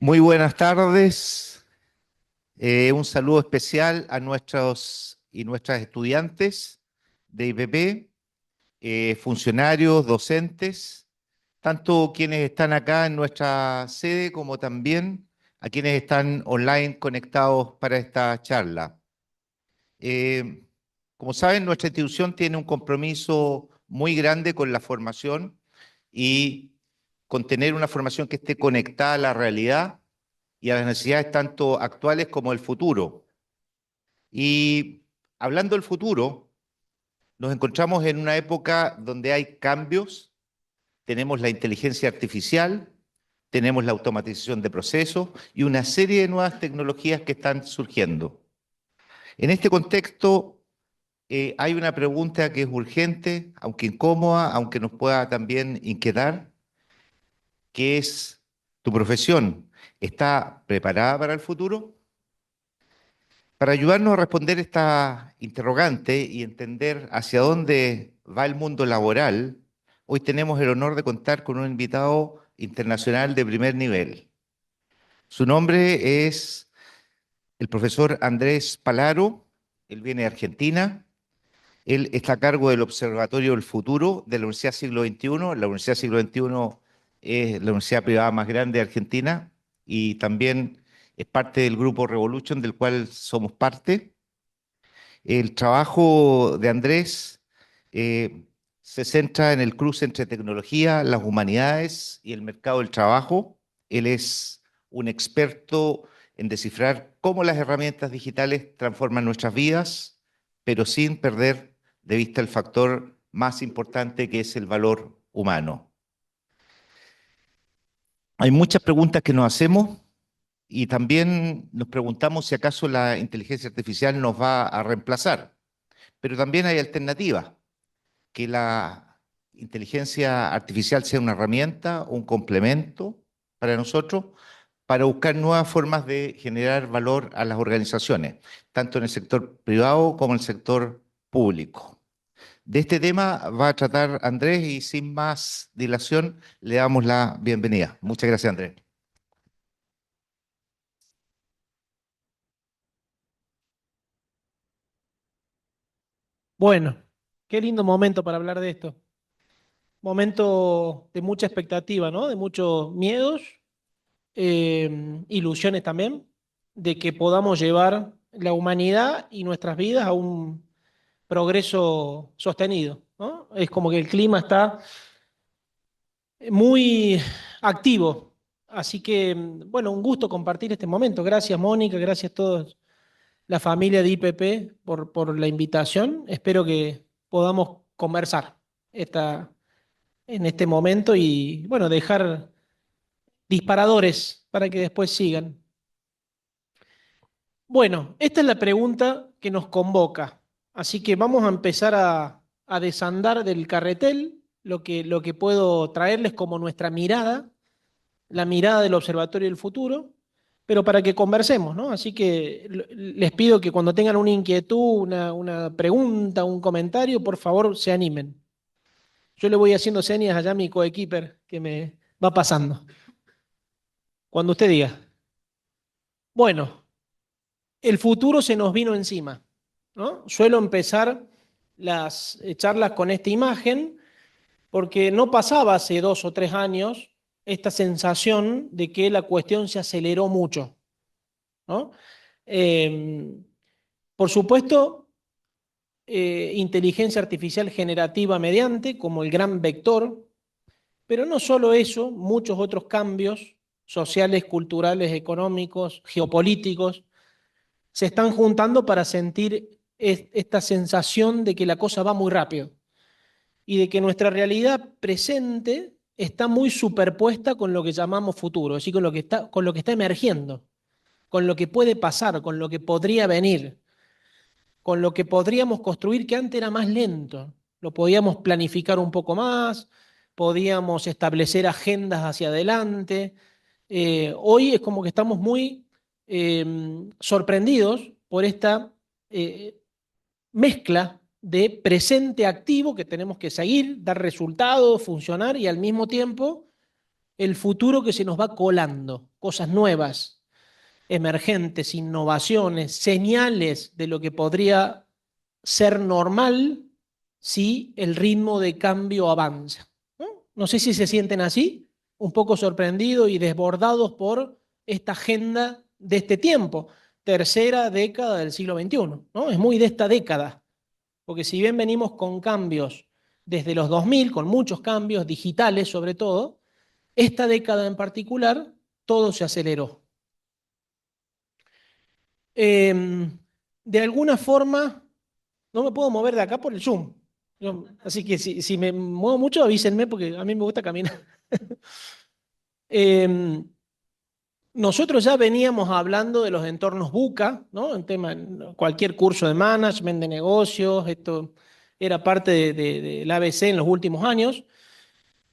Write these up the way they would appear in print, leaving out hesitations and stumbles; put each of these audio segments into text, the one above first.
Muy buenas tardes. Un saludo especial a nuestros y nuestras estudiantes de IPP, funcionarios, docentes, tanto quienes están acá en nuestra sede como también a quienes están online conectados para esta charla. Eh, Como saben, nuestra institución tiene un compromiso muy grande con la formación y con tener una formación que esté conectada a la realidad y a las necesidades tanto actuales como del futuro. Y hablando del futuro, nos encontramos en una época donde hay cambios, tenemos la inteligencia artificial, tenemos la automatización de procesos y una serie de nuevas tecnologías que están surgiendo. En este contexto, hay una pregunta que es urgente, aunque incómoda, aunque nos pueda también inquietar, que es, ¿tu profesión está preparada para el futuro? Para ayudarnos a responder esta interrogante y entender hacia dónde va el mundo laboral, hoy tenemos el honor de contar con un invitado internacional de primer nivel. Su nombre es el profesor Andrés Palaro. Él viene de Argentina. Él está a cargo del Observatorio del Futuro de la Universidad Siglo XXI. La Universidad Siglo XXI es la universidad privada más grande de Argentina y también es parte del grupo Revolution, del cual somos parte. El trabajo de Andrés eh, se centra en el cruce entre tecnología, las humanidades y el mercado del trabajo. Él es un experto en descifrar cómo las herramientas digitales transforman nuestras vidas, pero sin perder de vista el factor más importante que es el valor humano. Hay muchas preguntas que nos hacemos y también nos preguntamos si acaso la inteligencia artificial nos va a reemplazar, pero también hay alternativas. Que la inteligencia artificial sea una herramienta, un complemento para nosotros, para buscar nuevas formas de generar valor a las organizaciones, tanto en el sector privado como en el sector público. De este tema va a tratar Andrés y sin más dilación le damos la bienvenida. Muchas gracias, Andrés. Bueno, qué lindo momento para hablar de esto. Momento de mucha expectativa, ¿no? De muchos miedos, ilusiones también, de que podamos llevar la humanidad y nuestras vidas a un progreso sostenido, ¿no? Es como que el clima está muy activo. Así que, bueno, un gusto compartir este momento. Gracias, Mónica, gracias a todos la familia de IPP por la invitación. Espero que podamos conversar en este momento y, bueno, dejar disparadores para que después sigan. Bueno, esta es la pregunta que nos convoca. Así que vamos a empezar a desandar del carretel lo que puedo traerles como nuestra mirada, la mirada del Observatorio del Futuro, pero para que conversemos, ¿no? Así que les pido que cuando tengan una inquietud, una pregunta, un comentario, por favor se animen. Yo le voy haciendo señas allá a mi coequiper que me va pasando. Cuando usted diga. Bueno, el futuro se nos vino encima, ¿no? Suelo empezar las charlas con esta imagen porque no pasaba hace 2 o 3 años esta sensación de que la cuestión se aceleró mucho, ¿no? Eh, por supuesto, inteligencia artificial generativa mediante, como el gran vector, pero no solo eso, muchos otros cambios sociales, culturales, económicos, geopolíticos, se están juntando para sentir esta sensación de que la cosa va muy rápido y de que nuestra realidad presente está muy superpuesta con lo que llamamos futuro, es decir, con lo que está emergiendo, con lo que puede pasar, con lo que podría venir, con lo que podríamos construir que antes era más lento. Lo podíamos planificar un poco más, podíamos establecer agendas hacia adelante. Hoy es como que estamos muy sorprendidos por esta eh, mezcla de presente activo que tenemos que seguir, dar resultados, funcionar y al mismo tiempo el futuro que se nos va colando, cosas nuevas, emergentes, innovaciones, señales de lo que podría ser normal si el ritmo de cambio avanza. ¿No? No sé si se sienten así, un poco sorprendidos y desbordados por esta agenda de este tiempo, tercera década del siglo XXI, ¿no? Es muy de esta década, porque si bien venimos con cambios desde los 2000, con muchos cambios digitales sobre todo, esta década en particular todo se aceleró. De alguna forma, no me puedo mover de acá por el Zoom. Así que si me muevo mucho, avísenme porque a mí me gusta caminar. Em, Nosotros ya veníamos hablando de los entornos VUCA, ¿no? En tema, cualquier curso de management, de negocios, esto era parte del ABC en los últimos años,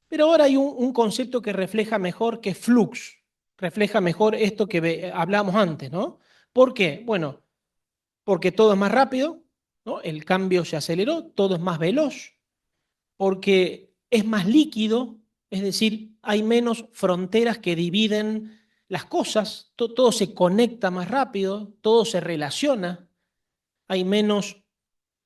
pero ahora hay un concepto que refleja mejor, que es flux, refleja mejor esto que hablábamos antes, ¿no? ¿Por qué? Bueno, porque todo es más rápido, ¿no? El cambio se aceleró, todo es más veloz, porque es más líquido, es decir, hay menos fronteras que dividen las cosas, todo se conecta más rápido, todo se relaciona, hay menos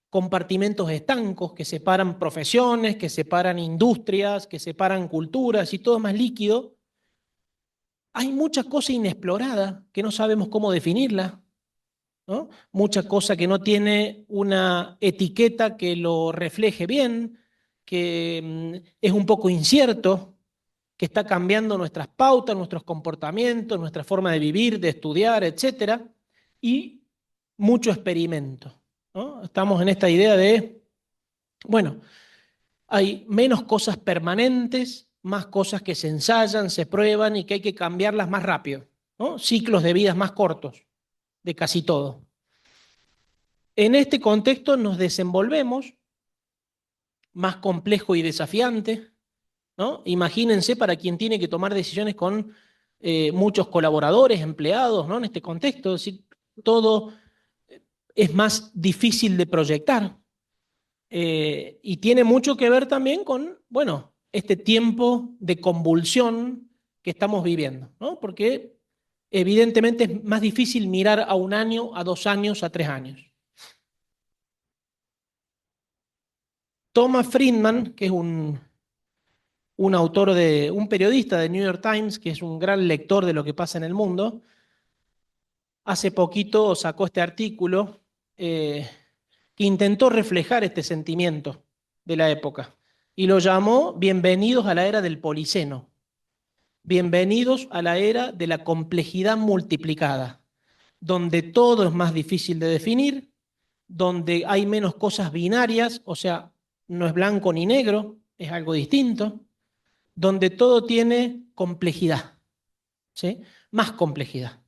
compartimentos estancos que separan profesiones, que separan industrias, que separan culturas y todo es más líquido. Hay mucha cosa inexplorada que no sabemos cómo definirla, ¿no? Mucha cosa que no tiene una etiqueta que lo refleje bien, que es un poco incierto, que está cambiando nuestras pautas, nuestros comportamientos, nuestra forma de vivir, de estudiar, etcétera, y mucho experimento, ¿no? Estamos en esta idea de, bueno, hay menos cosas permanentes, más cosas que se ensayan, se prueban y que hay que cambiarlas más rápido, ¿no? Ciclos de vidas más cortos de casi todo. En este contexto nos desenvolvemos más complejo y desafiante, ¿no? Imagínense para quien tiene que tomar decisiones con muchos colaboradores, empleados, ¿no? En este contexto, es decir, todo es más difícil de proyectar y tiene mucho que ver también con, bueno, este tiempo de convulsión que estamos viviendo, ¿no? Porque evidentemente es más difícil mirar a 1 año, a 2 años, a 3 años. Thomas Friedman, que es un autor un periodista de New York Times, que es un gran lector de lo que pasa en el mundo, hace poquito sacó este artículo que intentó reflejar este sentimiento de la época y lo llamó Bienvenidos a la era del Policeno, bienvenidos a la era de la complejidad multiplicada, donde todo es más difícil de definir, donde hay menos cosas binarias, o sea, no es blanco ni negro, es algo distinto, donde todo tiene complejidad, ¿sí? Más complejidad.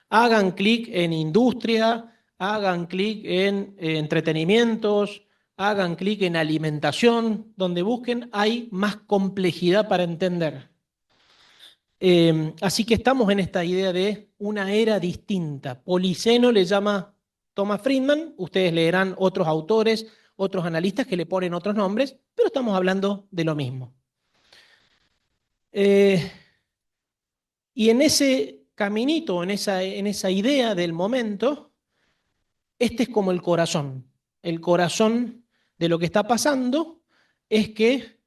Hagan clic en industria, hagan clic en entretenimientos, hagan clic en alimentación, donde busquen hay más complejidad para entender. Así que estamos en esta idea de una era distinta. Policeno le llama Thomas Friedman, ustedes leerán otros autores, otros analistas que le ponen otros nombres, pero estamos hablando de lo mismo. Y en ese caminito, en esa idea del momento, este es como el corazón. El corazón de lo que está pasando es que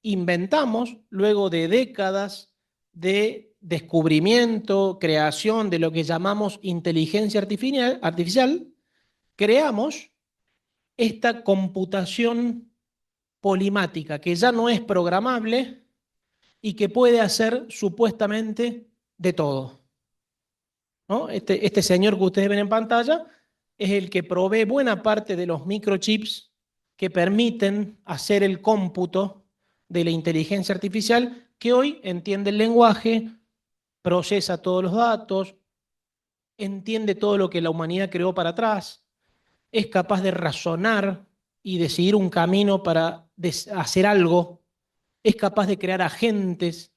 inventamos, luego de décadas de descubrimiento, creación de lo que llamamos inteligencia artificial, creamos esta computación polimática que ya no es programable y que puede hacer supuestamente de todo, ¿no? Este señor que ustedes ven en pantalla es el que provee buena parte de los microchips que permiten hacer el cómputo de la inteligencia artificial que hoy entiende el lenguaje, procesa todos los datos, entiende todo lo que la humanidad creó para atrás, es capaz de razonar y decidir un camino para hacer algo, es capaz de crear agentes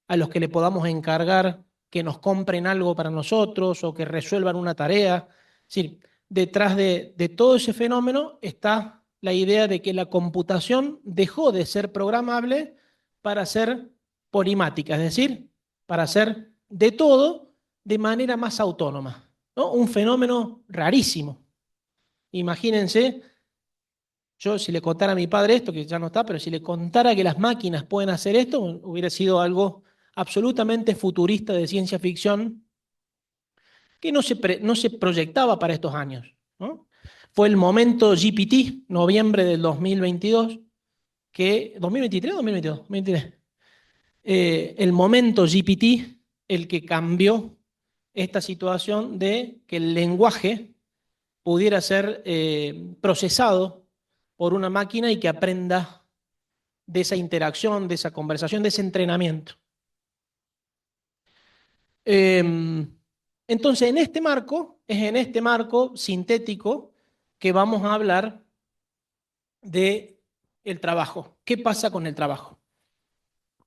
a los que le podamos encargar que nos compren algo para nosotros o que resuelvan una tarea. Es decir, detrás de todo ese fenómeno está la idea de que la computación dejó de ser programable para ser polimática, es decir, para hacer de todo de manera más autónoma, ¿no? Un fenómeno rarísimo. Imagínense, yo si le contara a mi padre esto, que ya no está, pero si le contara que las máquinas pueden hacer esto, hubiera sido algo absolutamente futurista de ciencia ficción que no se proyectaba para estos años, ¿no? Fue el momento GPT, noviembre del 2022, que, ¿2023 o 2022? 2023. El momento GPT, el que cambió esta situación de que el lenguaje pudiera ser procesado por una máquina y que aprenda de esa interacción, de esa conversación, de ese entrenamiento. Entonces, es en este marco sintético que vamos a hablar de el trabajo. ¿Qué pasa con el trabajo?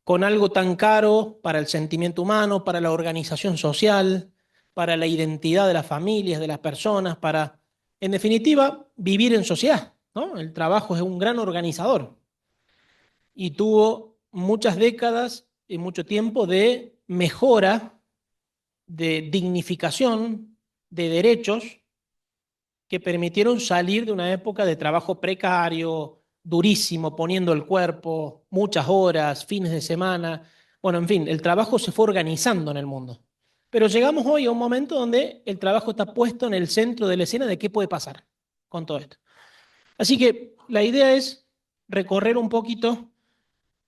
Con algo tan caro para el sentimiento humano, para la organización social, para la identidad de las familias, de las personas, para, en definitiva, vivir en sociedad, ¿no? El trabajo es un gran organizador y tuvo muchas décadas y mucho tiempo de mejora, de dignificación, de derechos que permitieron salir de una época de trabajo precario, durísimo, poniendo el cuerpo, muchas horas, fines de semana. Bueno, en fin, el trabajo se fue organizando en el mundo. Pero llegamos hoy a un momento donde el trabajo está puesto en el centro de la escena de qué puede pasar con todo esto. Así que la idea es recorrer un poquito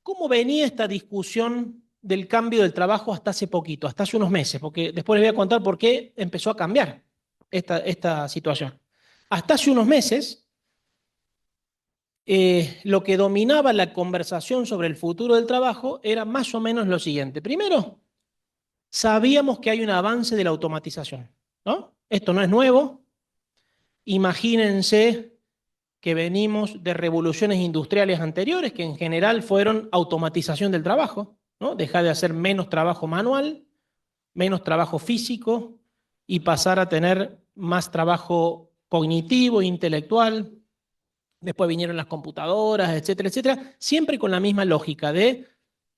cómo venía esta discusión del cambio del trabajo hasta hace poquito, hasta hace unos meses, porque después les voy a contar por qué empezó a cambiar esta situación. Hasta hace unos meses, lo que dominaba la conversación sobre el futuro del trabajo era más o menos lo siguiente. Primero, sabíamos que hay un avance de la automatización, ¿no? Esto no es nuevo. Imagínense que venimos de revoluciones industriales anteriores, que en general fueron automatización del trabajo, ¿no? Dejar de hacer menos trabajo manual, menos trabajo físico y pasar a tener más trabajo cognitivo, intelectual. Después vinieron las computadoras, etcétera, etcétera, siempre con la misma lógica de,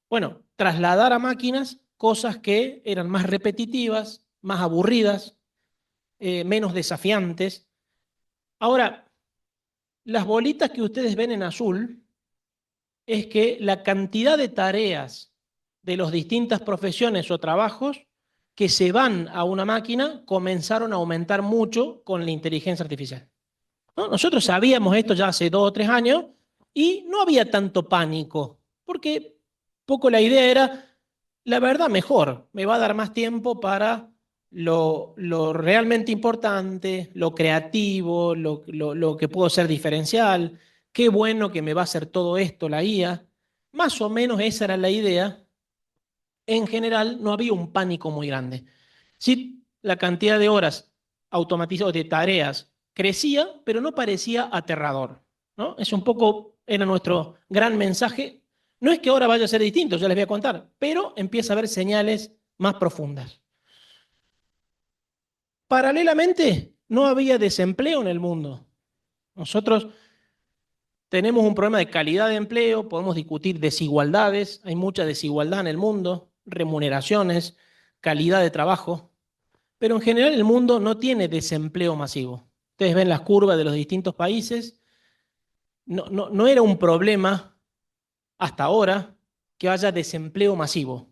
bueno, trasladar a máquinas cosas que eran más repetitivas, más aburridas, menos desafiantes. Ahora, las bolitas que ustedes ven en azul es que la cantidad de tareas de las distintas profesiones o trabajos que se van a una máquina comenzaron a aumentar mucho con la inteligencia artificial, ¿no? Nosotros sabíamos esto ya hace 2 o 3 años y no había tanto pánico, porque poco la idea era, la verdad, mejor, me va a dar más tiempo para lo realmente importante, lo creativo, lo que puedo ser diferencial, qué bueno que me va a hacer todo esto la IA. Más o menos esa era la idea. En general, no había un pánico muy grande. Sí, la cantidad de horas automatizadas de tareas crecía, pero no parecía aterrador, ¿no? Es un poco, era nuestro gran mensaje. No es que ahora vaya a ser distinto, ya les voy a contar, pero empieza a haber señales más profundas. Paralelamente, no había desempleo en el mundo. Nosotros tenemos un problema de calidad de empleo, podemos discutir desigualdades, hay mucha desigualdad en el mundo, remuneraciones, calidad de trabajo. Pero en general el mundo no tiene desempleo masivo. Ustedes ven las curvas de los distintos países. No era un problema hasta ahora que haya desempleo masivo.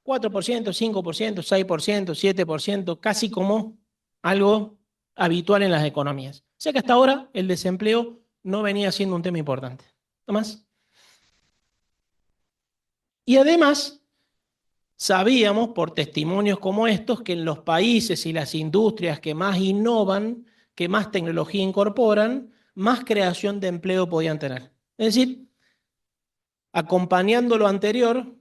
4%, 5%, 6%, 7%, casi como algo habitual en las economías. O sea que hasta ahora el desempleo no venía siendo un tema importante. ¿No más? Y además, sabíamos por testimonios como estos que en los países y las industrias que más innovan, que más tecnología incorporan, más creación de empleo podían tener. Es decir, acompañando lo anterior,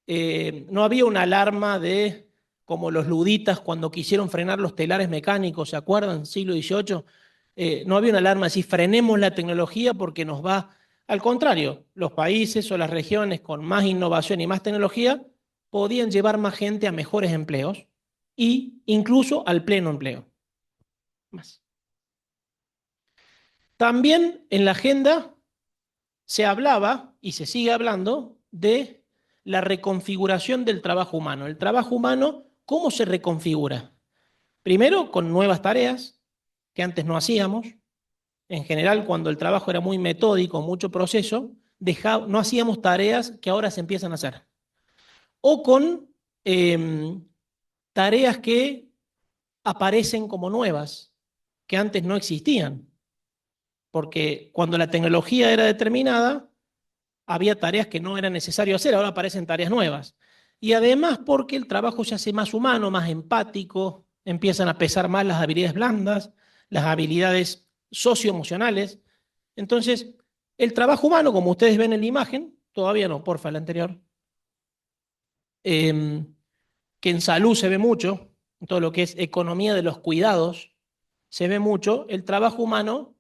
no había una alarma de como los luditas cuando quisieron frenar los telares mecánicos, ¿se acuerdan? Siglo XVIII. No había una alarma así, frenemos la tecnología porque nos va. Al contrario, los países o las regiones con más innovación y más tecnología podían llevar más gente a mejores empleos e incluso al pleno empleo. Más. También en la agenda se hablaba y se sigue hablando de la reconfiguración del trabajo humano. El trabajo humano, ¿cómo se reconfigura? Primero, con nuevas tareas que antes no hacíamos. En general, cuando el trabajo era muy metódico, mucho proceso, no hacíamos tareas que ahora se empiezan a hacer. O con tareas que aparecen como nuevas, que antes no existían. Porque cuando la tecnología era determinada, había tareas que no era necesario hacer, ahora aparecen tareas nuevas. Y además porque el trabajo se hace más humano, más empático, empiezan a pesar más las habilidades blandas, las habilidades socioemocionales. Entonces, el trabajo humano, como ustedes ven en la imagen, todavía no, porfa, la anterior, que en salud se ve mucho, en todo lo que es economía de los cuidados, se ve mucho, el trabajo humano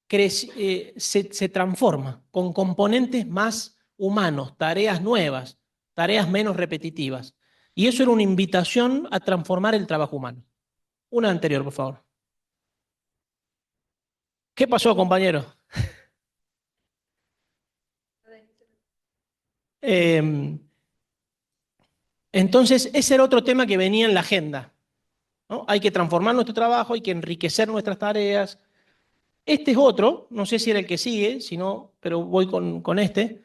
se transforma con componentes más humanos, tareas nuevas, tareas menos repetitivas. Y eso era una invitación a transformar el trabajo humano. Una anterior, por favor. ¿Qué pasó, compañero? Eh, entonces, ese era otro tema que venía en la agenda, ¿no? Hay que transformar nuestro trabajo, hay que enriquecer nuestras tareas. Este es otro, no sé si era el que sigue, si no, pero voy con este.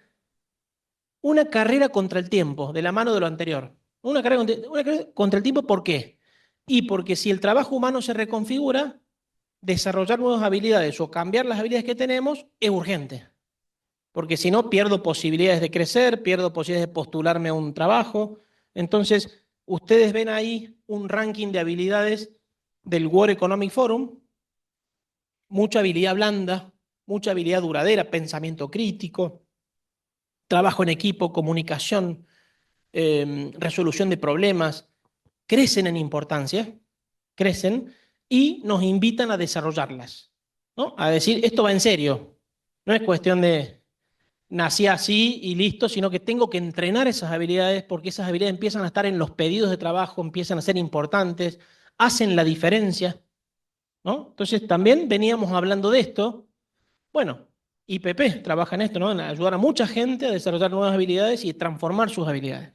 Una carrera contra el tiempo, de la mano de lo anterior. Una carrera contra el tiempo, ¿por qué? Y porque si el trabajo humano se reconfigura, desarrollar nuevas habilidades o cambiar las habilidades que tenemos es urgente. Porque si no, pierdo posibilidades de crecer, pierdo posibilidades de postularme a un trabajo. Entonces, ustedes ven ahí un ranking de habilidades del World Economic Forum, mucha habilidad blanda, mucha habilidad duradera, pensamiento crítico, trabajo en equipo, comunicación, resolución de problemas, crecen en importancia, crecen y nos invitan a desarrollarlas, ¿no? A decir, esto va en serio, no es cuestión de nací así y listo, sino que tengo que entrenar esas habilidades porque esas habilidades empiezan a estar en los pedidos de trabajo, empiezan a ser importantes, hacen la diferencia, ¿no? Entonces también veníamos hablando de esto. Bueno, IPP trabaja en esto, ¿no? En ayudar a mucha gente a desarrollar nuevas habilidades y transformar sus habilidades.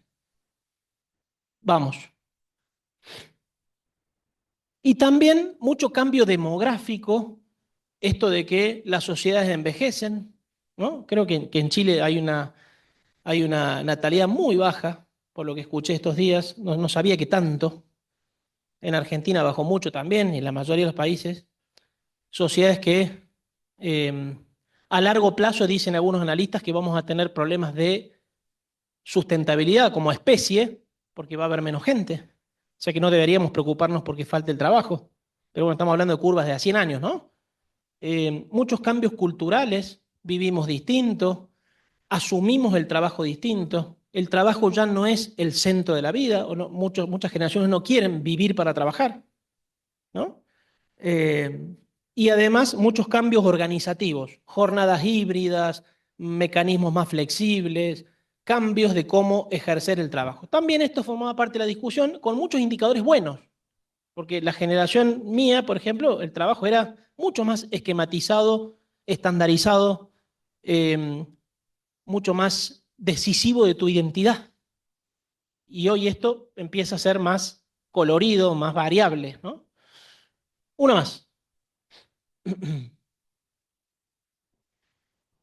Vamos. Y también mucho cambio demográfico, esto de que las sociedades envejecen, ¿no? Creo que en Chile hay una natalidad muy baja, por lo que escuché estos días, no sabía que tanto. En Argentina bajó mucho también, y en la mayoría de los países. Sociedades que eh, a largo plazo, dicen algunos analistas, que vamos a tener problemas de sustentabilidad como especie, porque va a haber menos gente. O sea que no deberíamos preocuparnos porque falte el trabajo. Pero bueno, estamos hablando de curvas de a 100 años, ¿no? Muchos cambios culturales, vivimos distinto, asumimos el trabajo distinto. El trabajo ya no es el centro de la vida, o no, muchas generaciones no quieren vivir para trabajar, ¿no? Eh, y además muchos cambios organizativos, jornadas híbridas, mecanismos más flexibles, cambios de cómo ejercer el trabajo. También esto formaba parte de la discusión con muchos indicadores buenos, porque la generación mía, por ejemplo, el trabajo era mucho más esquematizado, estandarizado, eh, mucho más decisivo de tu identidad. Y hoy esto empieza a ser más colorido, más variable, ¿no? Una más.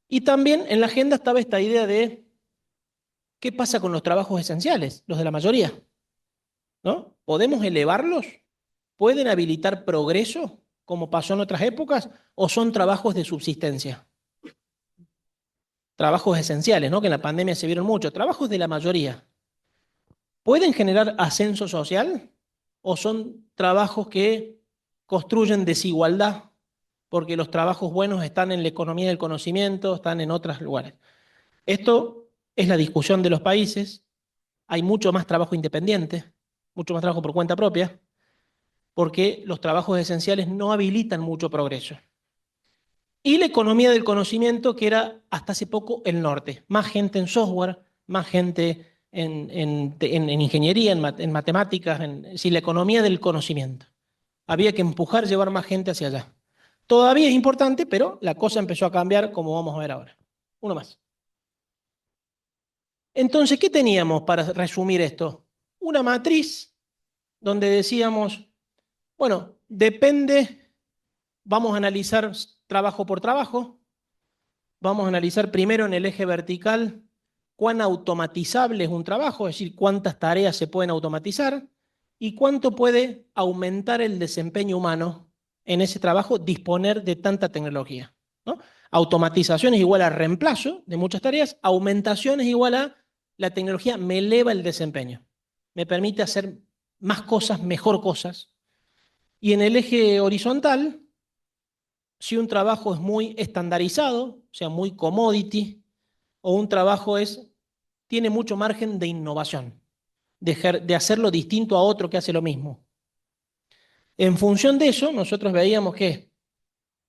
Y también en la agenda estaba esta idea de qué pasa con los trabajos esenciales, los de la mayoría, ¿no? ¿Podemos elevarlos? ¿Pueden habilitar progreso, como pasó en otras épocas, o son trabajos de subsistencia? Trabajos esenciales, ¿no? Que en la pandemia se vieron mucho. Trabajos de la mayoría. ¿Pueden generar ascenso social o son trabajos que construyen desigualdad porque los trabajos buenos están en la economía del conocimiento, están en otros lugares? Esto es la discusión de los países. Hay mucho más trabajo independiente, mucho más trabajo por cuenta propia, porque los trabajos esenciales no habilitan mucho progreso. Y la economía del conocimiento, que era hasta hace poco el norte. Más gente en software, más gente en ingeniería, en matemáticas, sí, la economía del conocimiento. Había que empujar, llevar más gente hacia allá. Todavía es importante, pero la cosa empezó a cambiar como vamos a ver ahora. Uno más. Entonces, ¿qué teníamos para resumir esto? Una matriz donde decíamos, bueno, depende, vamos a analizar trabajo por trabajo, vamos a analizar primero en el eje vertical cuán automatizable es un trabajo, es decir, cuántas tareas se pueden automatizar y cuánto puede aumentar el desempeño humano en ese trabajo disponer de tanta tecnología, ¿no? Automatización es igual a reemplazo de muchas tareas, aumentación es igual a la tecnología me eleva el desempeño, me permite hacer más cosas, mejor cosas. Y en el eje horizontal, si un trabajo es muy estandarizado, o sea, muy commodity, o un trabajo tiene mucho margen de innovación, de hacerlo distinto a otro que hace lo mismo. En función de eso, nosotros veíamos que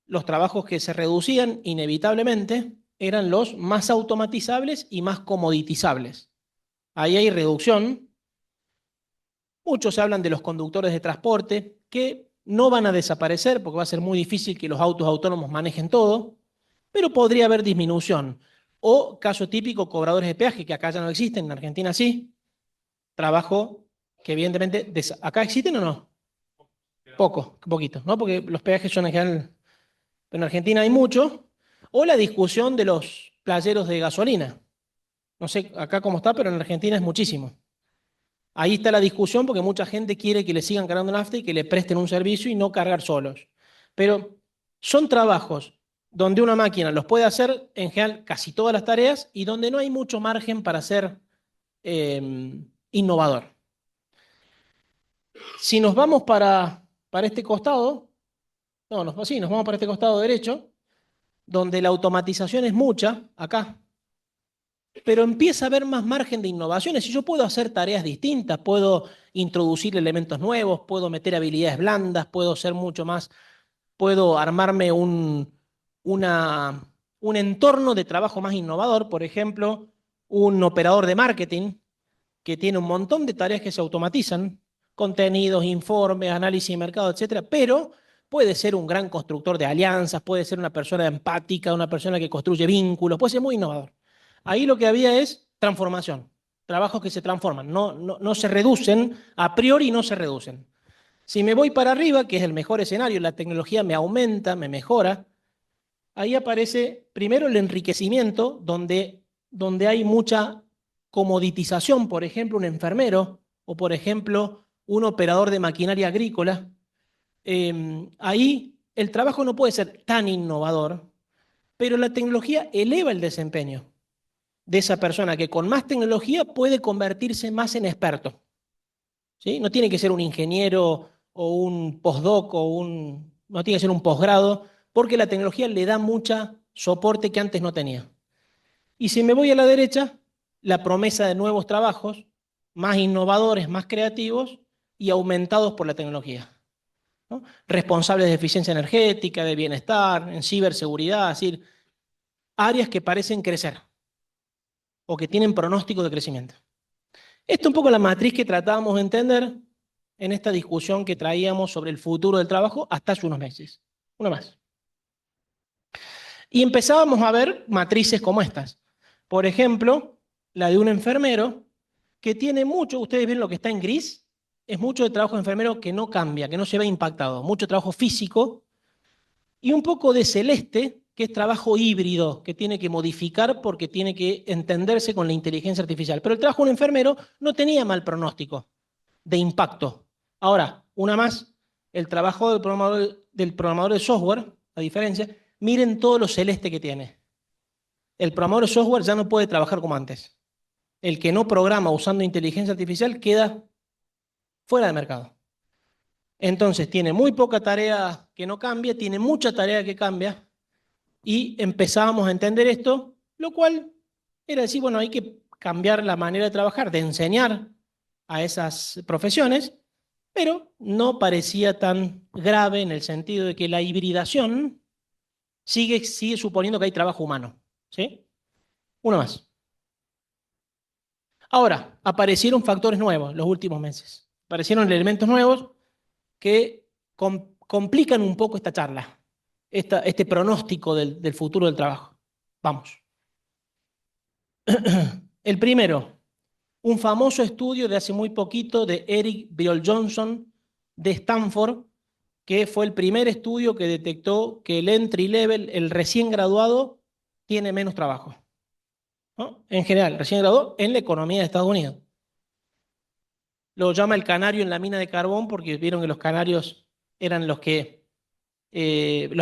los trabajos que se reducían inevitablemente eran los más automatizables y más comoditizables. Ahí hay reducción. Muchos hablan de los conductores de transporte, que no van a desaparecer porque va a ser muy difícil que los autos autónomos manejen todo, pero podría haber disminución. O caso típico, cobradores de peaje, que acá ya no existen, en Argentina sí. Trabajo que evidentemente, ¿acá existen o no? Poco, poquito, ¿no? Porque los peajes son en general, en Argentina hay mucho. O la discusión de los playeros de gasolina. No sé acá cómo está, pero en Argentina es muchísimo. Ahí está la discusión porque mucha gente quiere que le sigan cargando nafta y que le presten un servicio y no cargar solos. Pero son trabajos donde una máquina los puede hacer en general casi todas las tareas y donde no hay mucho margen para ser innovador. Si nos vamos para este costado, no, sí, nos vamos para este costado derecho, donde la automatización es mucha, acá, pero empieza a haber más margen de innovaciones. Si yo puedo hacer tareas distintas, puedo introducir elementos nuevos, puedo meter habilidades blandas, puedo ser mucho más, puedo armarme un entorno de trabajo más innovador, por ejemplo, un operador de marketing que tiene un montón de tareas que se automatizan, contenidos, informes, análisis de mercado, etcétera, pero puede ser un gran constructor de alianzas, puede ser una persona empática, una persona que construye vínculos, puede ser muy innovador. Ahí lo que había es transformación, trabajos que se transforman, no se reducen, a priori no se reducen. Si me voy para arriba, que es el mejor escenario, la tecnología me aumenta, me mejora, ahí aparece primero el enriquecimiento, donde hay mucha comoditización, por ejemplo, un enfermero o, por ejemplo, un operador de maquinaria agrícola. Ahí el trabajo no puede ser tan innovador, pero la tecnología eleva el desempeño de esa persona que con más tecnología puede convertirse más en experto. ¿Sí? No tiene que ser un ingeniero o un postdoc no tiene que ser un posgrado, porque la tecnología le da mucha soporte que antes no tenía. Y si me voy a la derecha, la promesa de nuevos trabajos, más innovadores, más creativos y aumentados por la tecnología, ¿no? Responsables de eficiencia energética, de bienestar, en ciberseguridad, es decir, áreas que parecen crecer o que tienen pronóstico de crecimiento. Esta es un poco la matriz que tratábamos de entender en esta discusión que traíamos sobre el futuro del trabajo hasta hace unos meses. Uno más. Y empezábamos a ver matrices como estas. Por ejemplo, la de un enfermero que tiene mucho, ustedes ven lo que está en gris, es mucho de trabajo de enfermero que no cambia, que no se ve impactado, mucho trabajo físico y un poco de celeste, que es trabajo híbrido, que tiene que modificar porque tiene que entenderse con la inteligencia artificial. Pero el trabajo de un enfermero no tenía mal pronóstico de impacto. Ahora, una más, el trabajo del programador de software, a diferencia, miren todo lo celeste que tiene. El programador de software ya no puede trabajar como antes. El que no programa usando inteligencia artificial queda fuera de mercado. Entonces, tiene muy poca tarea que no cambia, tiene mucha tarea que cambia, y empezábamos a entender esto, lo cual era decir, bueno, hay que cambiar la manera de trabajar, de enseñar a esas profesiones, pero no parecía tan grave en el sentido de que la hibridación sigue suponiendo que hay trabajo humano. ¿Sí? Uno más. Ahora, aparecieron factores nuevos los últimos meses. Aparecieron elementos nuevos que complican un poco esta charla, este pronóstico del futuro del trabajo. Vamos. El primero, un famoso estudio de hace muy poquito de Eric Briol Johnson de Stanford, que fue el primer estudio que detectó que el entry level, el recién graduado, tiene menos trabajo, ¿no? En general, recién graduado en la economía de Estados Unidos. Lo llama el canario en la mina de carbón porque vieron que los canarios eran los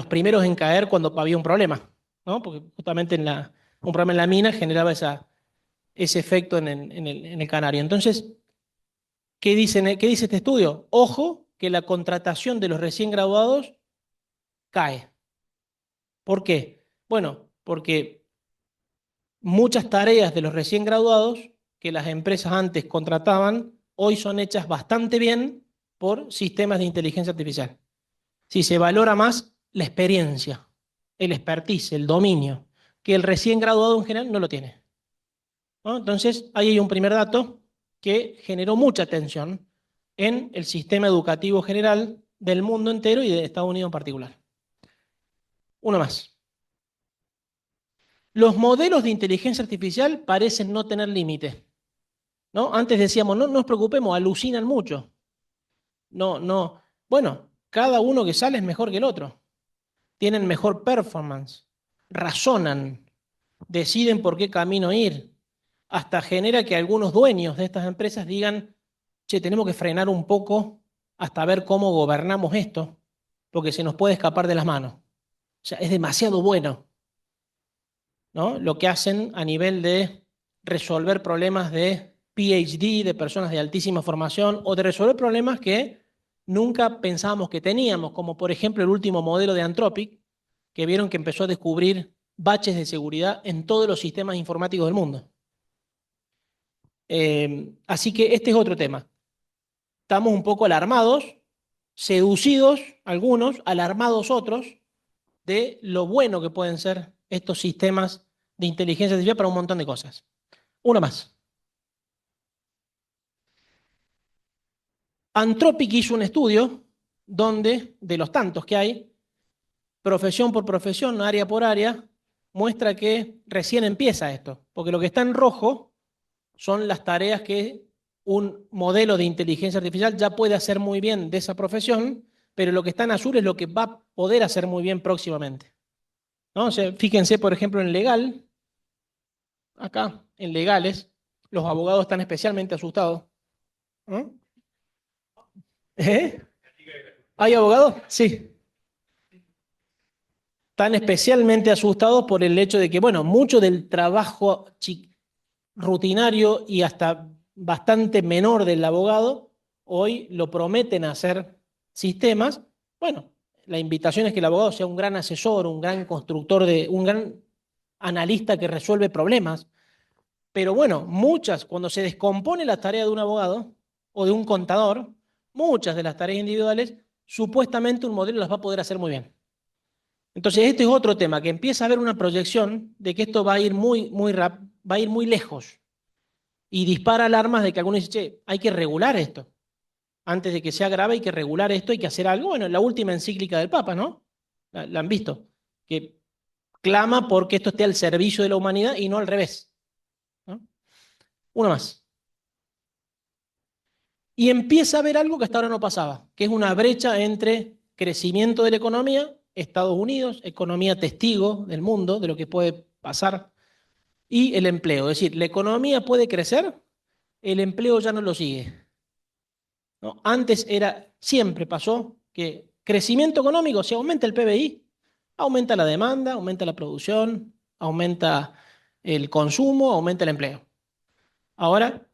primeros en caer cuando había un problema, ¿no? Porque justamente un problema en la mina generaba ese efecto en el canario. Entonces, ¿qué dice este estudio? Ojo que la contratación de los recién graduados cae. ¿Por qué? Bueno, porque muchas tareas de los recién graduados que las empresas antes contrataban, hoy son hechas bastante bien por sistemas de inteligencia artificial. Si se valora más la experiencia, el expertise, el dominio, que el recién graduado en general no lo tiene, ¿no? Entonces, ahí hay un primer dato que generó mucha tensión en el sistema educativo general del mundo entero y de Estados Unidos en particular. Uno más. Los modelos de inteligencia artificial parecen no tener límite, ¿no? Antes decíamos, no nos preocupemos, alucinan mucho. No, no. Bueno, cada uno que sale es mejor que el otro. Tienen mejor performance, razonan, deciden por qué camino ir. Hasta genera que algunos dueños de estas empresas digan, che, tenemos que frenar un poco hasta ver cómo gobernamos esto, porque se nos puede escapar de las manos. O sea, es demasiado bueno, ¿no? Lo que hacen a nivel de resolver problemas de PhD, de personas de altísima formación, o de resolver problemas que nunca pensábamos que teníamos, como por ejemplo el último modelo de Anthropic, que vieron que empezó a descubrir baches de seguridad en todos los sistemas informáticos del mundo. Así que este es otro tema. Estamos un poco alarmados, seducidos algunos, alarmados otros, de lo bueno que pueden ser estos sistemas de inteligencia artificial para un montón de cosas. Una más. Anthropic hizo un estudio donde, de los tantos que hay, profesión por profesión, área por área, muestra que recién empieza esto, porque lo que está en rojo son las tareas que un modelo de inteligencia artificial ya puede hacer muy bien de esa profesión, pero lo que está en azul es lo que va a poder hacer muy bien próximamente, ¿no? O sea, fíjense, por ejemplo, en legal, acá, en legales, los abogados están especialmente asustados. ¿No? ¿Eh? ¿Hay abogados? Sí. Están especialmente asustados por el hecho de que, bueno, mucho del trabajo rutinario y hasta bastante menor del abogado, hoy lo prometen hacer sistemas. Bueno, la invitación es que el abogado sea un gran asesor, un gran constructor, un gran analista que resuelve problemas. Pero bueno, cuando se descompone la tarea de un abogado o de un contador, muchas de las tareas individuales, supuestamente un modelo las va a poder hacer muy bien. Entonces, este es otro tema, que empieza a haber una proyección de que esto va a ir va a ir muy lejos y dispara alarmas de que algunos dicen, che, hay que regular esto. Antes de que sea grave hay que regular esto, hay que hacer algo. Bueno, la última encíclica del Papa, ¿no? La han visto, que clama porque esto esté al servicio de la humanidad y no al revés, ¿no? Una más. Y empieza a haber algo que hasta ahora no pasaba, que es una brecha entre crecimiento de la economía, Estados Unidos, economía testigo del mundo, de lo que puede pasar, y el empleo. Es decir, la economía puede crecer, el empleo ya no lo sigue, ¿no? Antes siempre pasó que crecimiento económico, si aumenta el PBI, aumenta la demanda, aumenta la producción, aumenta el consumo, aumenta el empleo. Ahora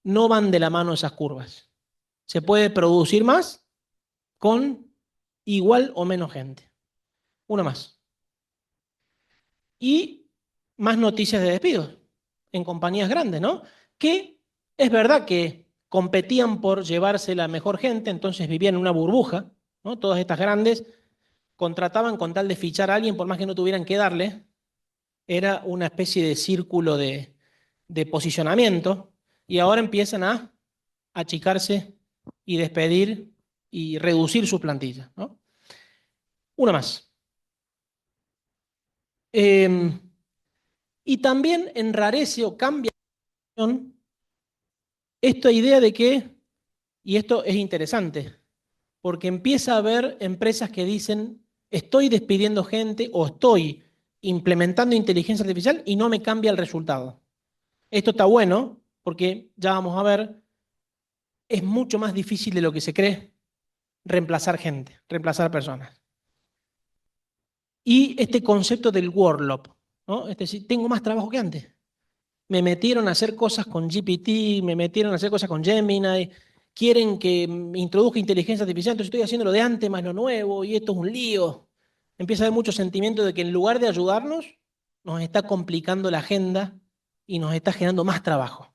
no van de la mano esas curvas. Se puede producir más con igual o menos gente. Una más. Y más noticias de despidos en compañías grandes, ¿no? Que es verdad que competían por llevarse la mejor gente, entonces vivían en una burbuja, ¿no? Todas estas grandes contrataban con tal de fichar a alguien, por más que no tuvieran que darle, era una especie de círculo de posicionamiento, y ahora empiezan a achicarse y despedir y reducir su plantilla, ¿no? Una más. Y también enrarece o cambia esta idea de que, y esto es interesante, porque empieza a haber empresas que dicen, estoy despidiendo gente o estoy implementando inteligencia artificial y no me cambia el resultado. Esto está bueno porque ya vamos a ver, es mucho más difícil de lo que se cree reemplazar gente, reemplazar personas. Y este concepto del workload, ¿no? Es decir, tengo más trabajo que antes. Me metieron a hacer cosas con GPT, me metieron a hacer cosas con Gemini, quieren que introduzca inteligencia artificial, entonces estoy haciendo lo de antes más lo nuevo y esto es un lío. Empieza a haber mucho sentimiento de que en lugar de ayudarnos, nos está complicando la agenda y nos está generando más trabajo.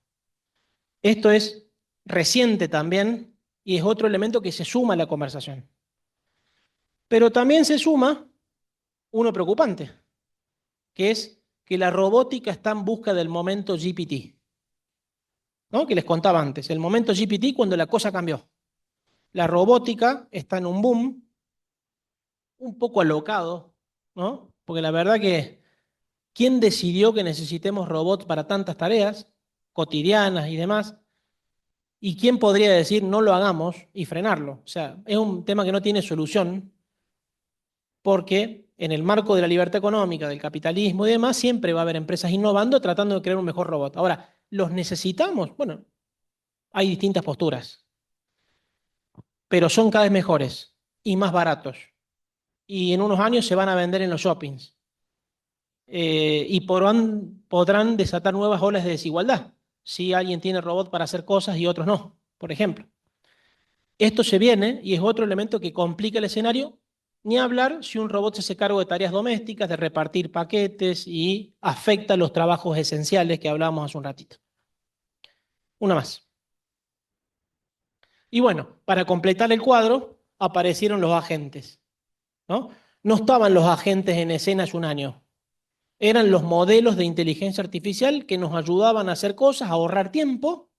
Esto es reciente también y es otro elemento que se suma a la conversación. Pero también se suma uno preocupante, que es que la robótica está en busca del momento GPT, ¿no? Que les contaba antes, el momento GPT cuando la cosa cambió. La robótica está en un boom, un poco alocado, ¿no? Porque la verdad que, ¿quién decidió que necesitemos robots para tantas tareas cotidianas y demás? ¿Y quién podría decir no lo hagamos y frenarlo? O sea, es un tema que no tiene solución porque en el marco de la libertad económica, del capitalismo y demás, siempre va a haber empresas innovando tratando de crear un mejor robot. Ahora, ¿los necesitamos? Bueno, hay distintas posturas, pero son cada vez mejores y más baratos. Y en unos años se van a vender en los shoppings. Y podrán desatar nuevas olas de desigualdad si alguien tiene robot para hacer cosas y otros no, por ejemplo. Esto se viene y es otro elemento que complica el escenario, ni hablar si un robot se hace cargo de tareas domésticas, de repartir paquetes y afecta los trabajos esenciales que hablábamos hace un ratito. Una más. Y bueno, para completar el cuadro, aparecieron los agentes, ¿no? No estaban los agentes en escena hace un año. Eran los modelos de inteligencia artificial que nos ayudaban a hacer cosas, a ahorrar tiempo,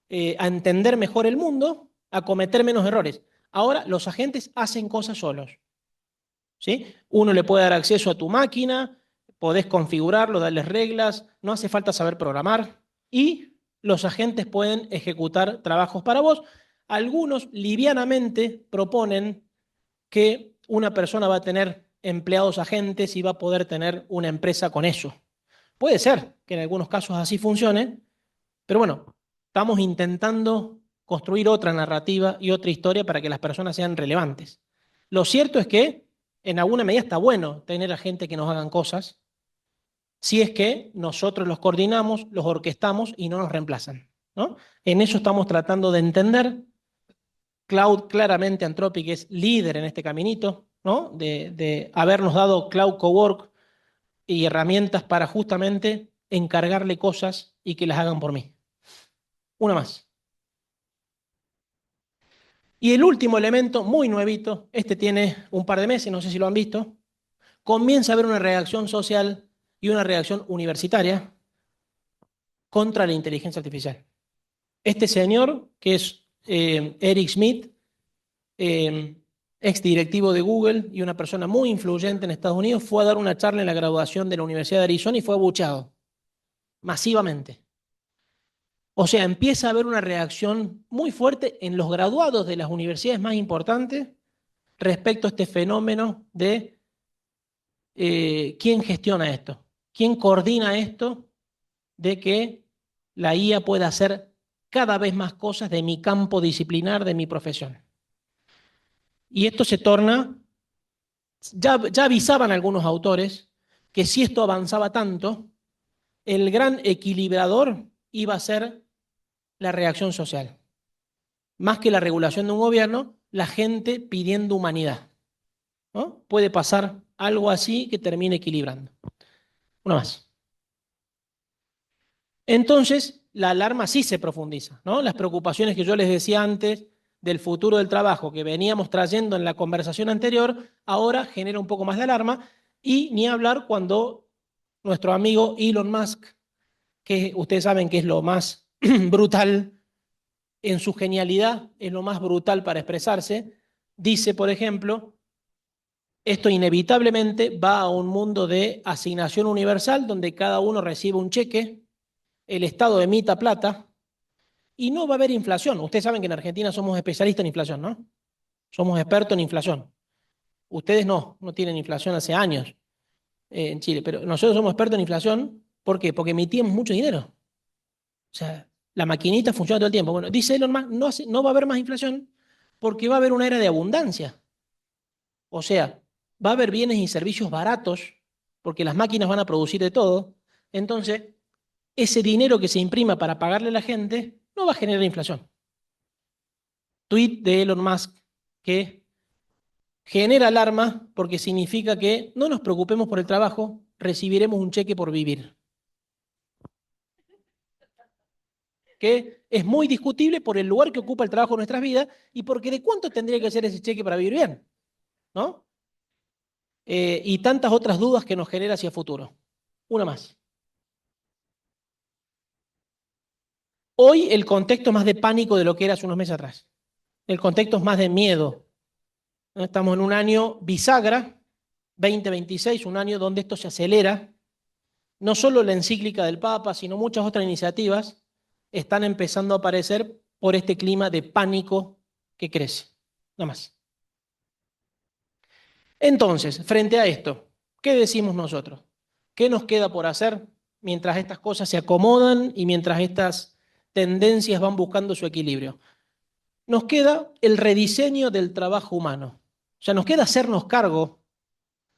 a entender mejor el mundo, a cometer menos errores. Ahora los agentes hacen cosas solos, ¿sí? Uno le puede dar acceso a tu máquina, podés configurarlo, darles reglas, no hace falta saber programar y los agentes pueden ejecutar trabajos para vos. Algunos livianamente proponen que una persona va a tener empleados agentes y va a poder tener una empresa con eso. Puede ser que en algunos casos así funcione, pero bueno, estamos intentando construir otra narrativa y otra historia para que las personas sean relevantes. Lo cierto es que en alguna medida está bueno tener a gente que nos hagan cosas, si es que nosotros los coordinamos, los orquestamos y no nos reemplazan, ¿no? En eso estamos tratando de entender. Cloud, claramente Anthropic es líder en este caminito, ¿no? De habernos dado Cloud Cowork y herramientas para justamente encargarle cosas y que las hagan por mí. Una más. Y el último elemento, muy nuevito, este tiene un par de meses, no sé si lo han visto, comienza a haber una reacción social y una reacción universitaria contra la inteligencia artificial. Este señor, que es Eric Schmidt, ex directivo de Google y una persona muy influyente en Estados Unidos, fue a dar una charla en la graduación de la Universidad de Arizona y fue abucheado masivamente. O sea, empieza a haber una reacción muy fuerte en los graduados de las universidades más importantes respecto a este fenómeno de quién gestiona esto, quién coordina esto de que la IA pueda hacer cada vez más cosas de mi campo disciplinar, de mi profesión. Y esto se torna, ya avisaban algunos autores que si esto avanzaba tanto, el gran equilibrador iba a ser la reacción social. Más que la regulación de un gobierno, la gente pidiendo humanidad, ¿no? Puede pasar algo así que termine equilibrando. Una más. Entonces, la alarma sí se profundiza, ¿no? Las preocupaciones que yo les decía antes del futuro del trabajo que veníamos trayendo en la conversación anterior, ahora genera un poco más de alarma y ni hablar cuando nuestro amigo Elon Musk, que ustedes saben que es lo más brutal en su genialidad, es lo más brutal para expresarse, dice, por ejemplo, esto inevitablemente va a un mundo de asignación universal donde cada uno recibe un cheque el Estado emita plata y no va a haber inflación. Ustedes saben que en Argentina somos especialistas en inflación, ¿no? Somos expertos en inflación. Ustedes no tienen inflación hace años en Chile, pero nosotros somos expertos en inflación. ¿Por qué? Porque emitimos mucho dinero. O sea, la maquinita funciona todo el tiempo. Bueno, dice Elon Musk, no va a haber más inflación porque va a haber una era de abundancia. O sea, va a haber bienes y servicios baratos porque las máquinas van a producir de todo. Entonces, ese dinero que se imprima para pagarle a la gente no va a generar inflación. Tweet de Elon Musk que genera alarma porque significa que no nos preocupemos por el trabajo, recibiremos un cheque por vivir. Que es muy discutible por el lugar que ocupa el trabajo en nuestras vidas y porque de cuánto tendría que ser ese cheque para vivir bien, ¿no? Y tantas otras dudas que nos genera hacia el futuro. Una más. Hoy el contexto es más de pánico de lo que era hace unos meses atrás. El contexto es más de miedo. Estamos en un año bisagra, 2026, un año donde esto se acelera. No solo la encíclica del Papa, sino muchas otras iniciativas están empezando a aparecer por este clima de pánico que crece. Nada más. Entonces, frente a esto, ¿qué decimos nosotros? ¿Qué nos queda por hacer mientras estas cosas se acomodan y mientras estas tendencias van buscando su equilibrio? Nos queda el rediseño del trabajo humano. O sea, nos queda hacernos cargo,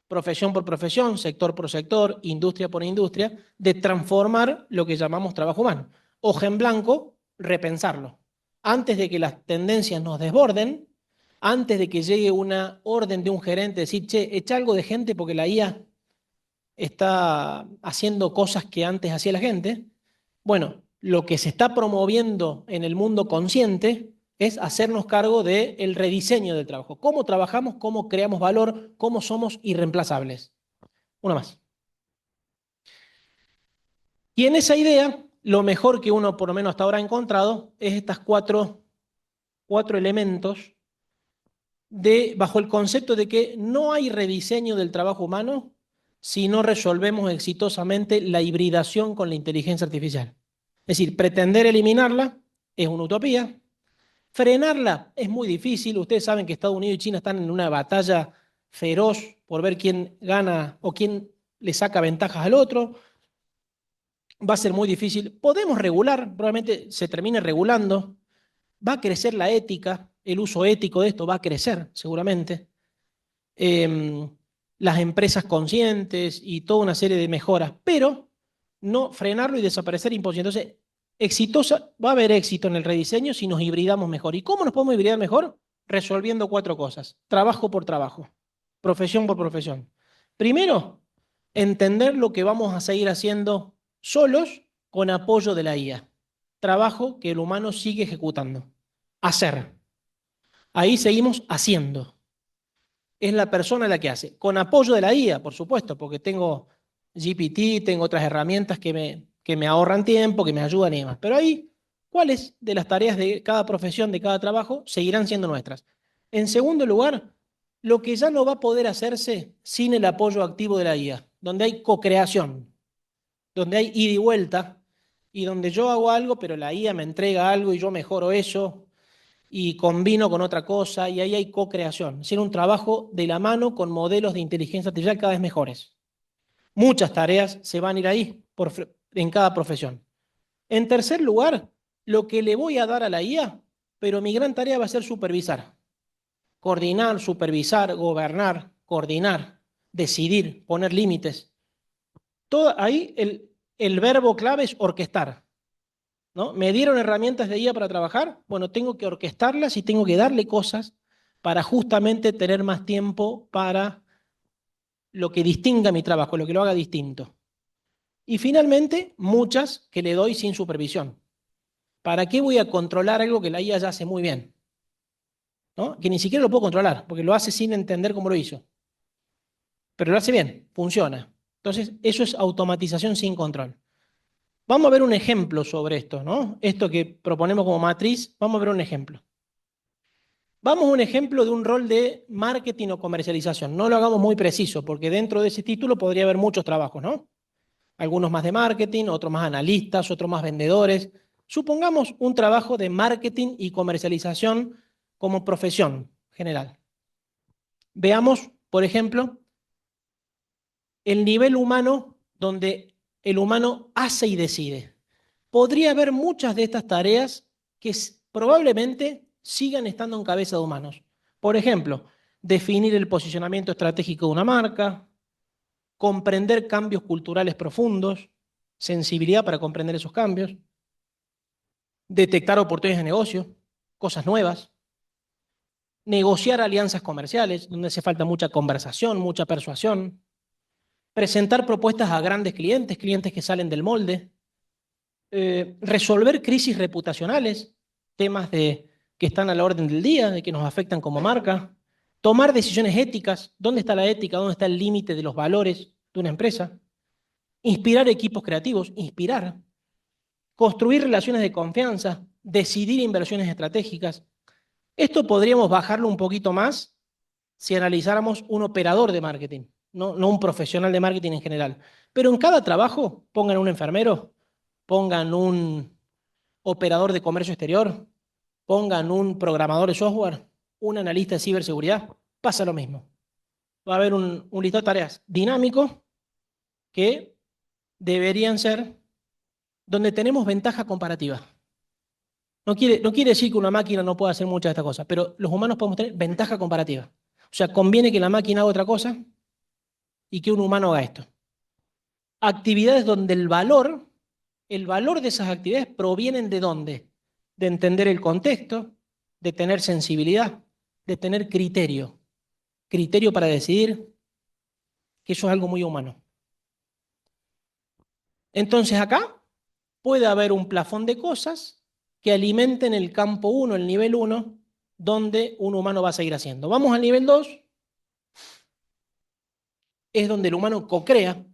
profesión por profesión, sector por sector, industria por industria, de transformar lo que llamamos trabajo humano. Hoja en blanco, repensarlo. Antes de que las tendencias nos desborden, antes de que llegue una orden de un gerente, decir, che, echa algo de gente porque la IA está haciendo cosas que antes hacía la gente. Bueno, lo que se está promoviendo en el mundo consciente es hacernos cargo del rediseño del trabajo. Cómo trabajamos, cómo creamos valor, cómo somos irreemplazables. Una más. Y en esa idea, lo mejor que uno por lo menos hasta ahora ha encontrado es estas cuatro elementos bajo el concepto de que no hay rediseño del trabajo humano si no resolvemos exitosamente la hibridación con la inteligencia artificial. Es decir, pretender eliminarla es una utopía. Frenarla es muy difícil. Ustedes saben que Estados Unidos y China están en una batalla feroz por ver quién gana o quién le saca ventajas al otro. Va a ser muy difícil. Podemos regular, probablemente se termine regulando. Va a crecer la ética, el uso ético de esto va a crecer seguramente. Las empresas conscientes y toda una serie de mejoras, pero no frenarlo y desaparecer imposible. Entonces, va a haber éxito en el rediseño si nos hibridamos mejor. ¿Y cómo nos podemos hibridar mejor? Resolviendo cuatro cosas, trabajo por trabajo, profesión por profesión. Primero, entender lo que vamos a seguir haciendo solos con apoyo de la IA. Trabajo que el humano sigue ejecutando. Hacer. Ahí seguimos haciendo. Es la persona la que hace. Con apoyo de la IA, por supuesto, porque tengo GPT, tengo otras herramientas que me ahorran tiempo, que me ayudan y demás. Pero ahí, ¿cuáles de las tareas de cada profesión, de cada trabajo, seguirán siendo nuestras? En segundo lugar, lo que ya no va a poder hacerse sin el apoyo activo de la IA, donde hay co-creación, donde hay ida y vuelta, y donde yo hago algo, pero la IA me entrega algo y yo mejoro eso, y combino con otra cosa, y ahí hay co-creación. Es decir, un trabajo de la mano con modelos de inteligencia artificial cada vez mejores. Muchas tareas se van a ir ahí en cada profesión. En tercer lugar, lo que le voy a dar a la IA, pero mi gran tarea va a ser supervisar. Coordinar, supervisar, gobernar, coordinar, decidir, poner límites. Ahí el verbo clave es orquestar. ¿No? Me dieron herramientas de IA para trabajar, bueno, tengo que orquestarlas y tengo que darle cosas para justamente tener más tiempo para lo que distinga mi trabajo, lo que lo haga distinto. Y finalmente, muchas que le doy sin supervisión. ¿Para qué voy a controlar algo que la IA ya hace muy bien? ¿No? Que ni siquiera lo puedo controlar, porque lo hace sin entender cómo lo hizo. Pero lo hace bien, funciona. Entonces, eso es automatización sin control. Vamos a ver un ejemplo sobre esto, ¿no? Esto que proponemos como matriz, vamos a ver un ejemplo. Vamos a un ejemplo de un rol de marketing o comercialización. No lo hagamos muy preciso, porque dentro de ese título podría haber muchos trabajos, ¿no? Algunos más de marketing, otros más analistas, otros más vendedores. Supongamos un trabajo de marketing y comercialización como profesión general. Veamos, por ejemplo, el nivel humano donde el humano hace y decide. Podría haber muchas de estas tareas que probablemente sigan estando en cabeza de humanos. Por ejemplo, definir el posicionamiento estratégico de una marca, comprender cambios culturales profundos, sensibilidad para comprender esos cambios, detectar oportunidades de negocio, cosas nuevas, negociar alianzas comerciales, donde hace falta mucha conversación, mucha persuasión, presentar propuestas a grandes clientes, clientes que salen del molde, resolver crisis reputacionales, temas que están a la orden del día, de que nos afectan como marca, tomar decisiones éticas, ¿dónde está la ética? ¿Dónde está el límite de los valores de una empresa? Inspirar equipos creativos, inspirar, construir relaciones de confianza, decidir inversiones estratégicas. Esto podríamos bajarlo un poquito más si analizáramos un operador de marketing, no un profesional de marketing en general. Pero en cada trabajo pongan un enfermero, pongan un operador de comercio exterior, pongan un programador de software, un analista de ciberseguridad, pasa lo mismo. Va a haber un listado de tareas dinámico que deberían ser donde tenemos ventaja comparativa. No quiere decir que una máquina no pueda hacer muchas de estas cosas, pero los humanos podemos tener ventaja comparativa. O sea, conviene que la máquina haga otra cosa y que un humano haga esto. Actividades donde el valor de esas actividades provienen de dónde? De entender el contexto, de tener sensibilidad, de tener criterio. Criterio para decidir, que eso es algo muy humano. Entonces acá puede haber un plafón de cosas que alimenten el campo 1, el nivel 1, donde un humano va a seguir haciendo. Vamos al nivel 2, es donde el humano co-crea,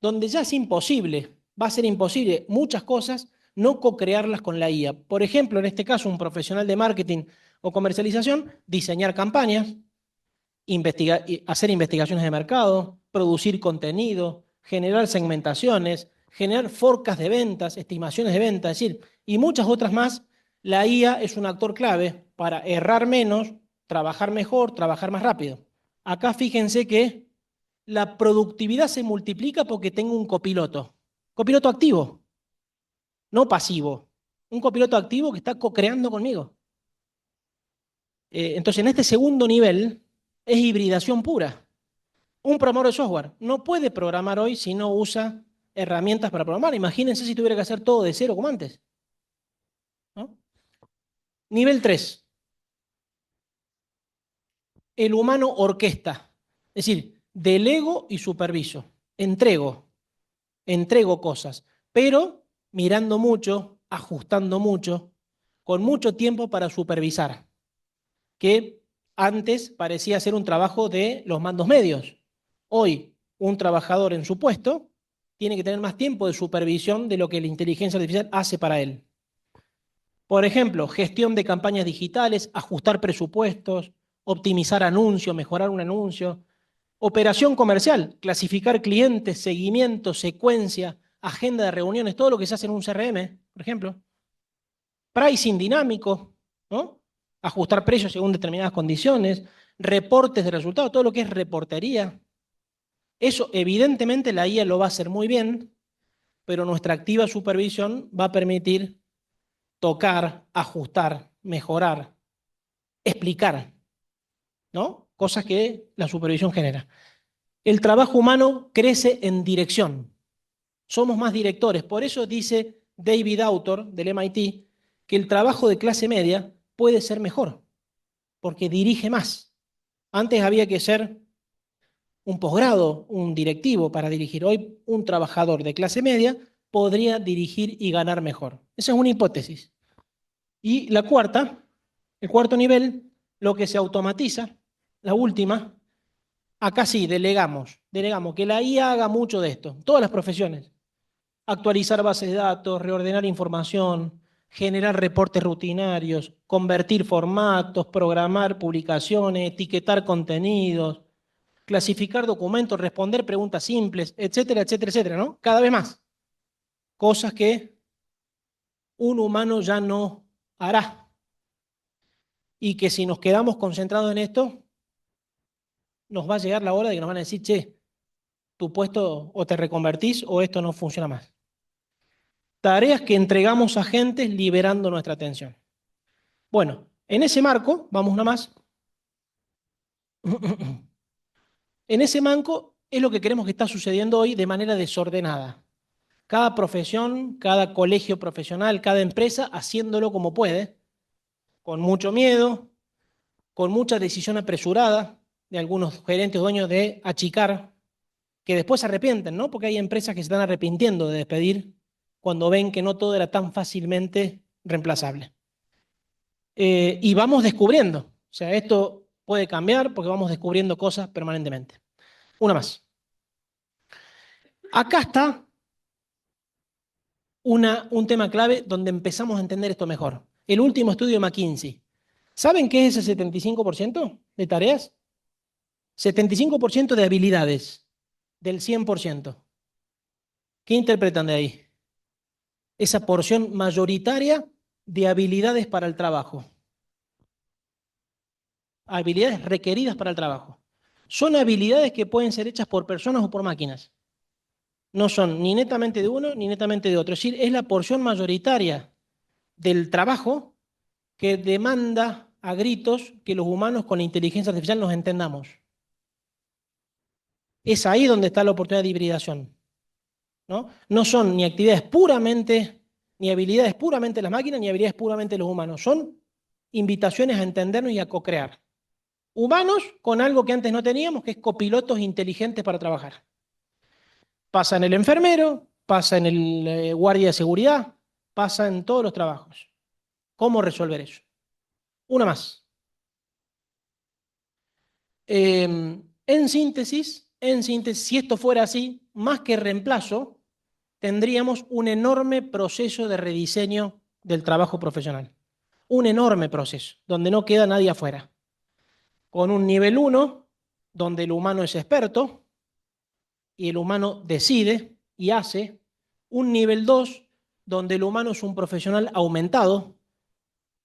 donde ya es imposible, va a ser imposible muchas cosas no co-crearlas con la IA. Por ejemplo, en este caso, un profesional de marketing o comercialización, diseñar campañas, hacer investigaciones de mercado, producir contenido, generar segmentaciones, generar forecast de ventas, estimaciones de ventas, es decir, y muchas otras más. La IA es un actor clave para errar menos, trabajar mejor, trabajar más rápido. Acá fíjense que la productividad se multiplica porque tengo un copiloto. Copiloto activo, no pasivo. Un copiloto activo que está co-creando conmigo. Entonces, en este segundo nivel es hibridación pura. Un programador de software no puede programar hoy si no usa herramientas para programar. Imagínense si tuviera que hacer todo de cero como antes, ¿no? Nivel 3. El humano orquesta. Es decir, delego y superviso. Entrego cosas, pero mirando mucho, ajustando mucho, con mucho tiempo para supervisar, que antes parecía ser un trabajo de los mandos medios. Hoy, un trabajador en su puesto tiene que tener más tiempo de supervisión de lo que la inteligencia artificial hace para él. Por ejemplo, gestión de campañas digitales, ajustar presupuestos, optimizar anuncios, mejorar un anuncio. Operación comercial, clasificar clientes, seguimiento, secuencia, agenda de reuniones, todo lo que se hace en un CRM, por ejemplo. Pricing dinámico, ¿no? Ajustar precios según determinadas condiciones, reportes de resultados, todo lo que es reportería. Eso evidentemente la IA lo va a hacer muy bien, pero nuestra activa supervisión va a permitir tocar, ajustar, mejorar, explicar, ¿no? Cosas que la supervisión genera. El trabajo humano crece en dirección. Somos más directores. Por eso dice David Autor del MIT que el trabajo de clase media puede ser mejor, porque dirige más. Antes había que ser un posgrado, un directivo para dirigir. Hoy un trabajador de clase media podría dirigir y ganar mejor. Esa es una hipótesis. Y la cuarta, el cuarto nivel, lo que se automatiza, la última, acá sí, delegamos que la IA haga mucho de esto, todas las profesiones. Actualizar bases de datos, reordenar información, generar reportes rutinarios, convertir formatos, programar publicaciones, etiquetar contenidos, clasificar documentos, responder preguntas simples, etcétera, etcétera, etcétera, ¿no? Cada vez más. Cosas que un humano ya no hará. Y que si nos quedamos concentrados en esto, nos va a llegar la hora de que nos van a decir, che, tu puesto o te reconvertís o esto no funciona más. Tareas que entregamos a agentes liberando nuestra atención. Bueno, en ese marco, vamos una más. En ese marco es lo que queremos que está sucediendo hoy de manera desordenada. Cada profesión, cada colegio profesional, cada empresa haciéndolo como puede, con mucho miedo, con mucha decisión apresurada de algunos gerentes dueños de achicar, que después se arrepienten, ¿no? Porque hay empresas que se están arrepintiendo de despedir cuando ven que no todo era tan fácilmente reemplazable. Y vamos descubriendo, o sea, esto puede cambiar porque vamos descubriendo cosas permanentemente. Una más. Acá está un tema clave donde empezamos a entender esto mejor. El último estudio de McKinsey. ¿Saben qué es ese 75% de tareas? 75% de habilidades del 100%. ¿Qué interpretan de ahí? Esa porción mayoritaria de habilidades para el trabajo. Habilidades requeridas para el trabajo. Son habilidades que pueden ser hechas por personas o por máquinas. No son ni netamente de uno ni netamente de otro. Es decir, es la porción mayoritaria del trabajo que demanda a gritos que los humanos con la inteligencia artificial nos entendamos. Es ahí donde está la oportunidad de hibridación. ¿No? No son ni actividades puramente, ni habilidades puramente de las máquinas, ni habilidades puramente de los humanos. Son invitaciones a entendernos y a co-crear. Humanos con algo que antes no teníamos, que es copilotos inteligentes para trabajar. Pasa en el enfermero, pasa en el guardia de seguridad, pasa en todos los trabajos. ¿Cómo resolver eso? Una más. En síntesis, si esto fuera así, más que reemplazo, tendríamos un enorme proceso de rediseño del trabajo profesional. Un enorme proceso, donde no queda nadie afuera. Con un nivel 1, donde el humano es experto y el humano decide y hace. Un nivel 2, donde el humano es un profesional aumentado,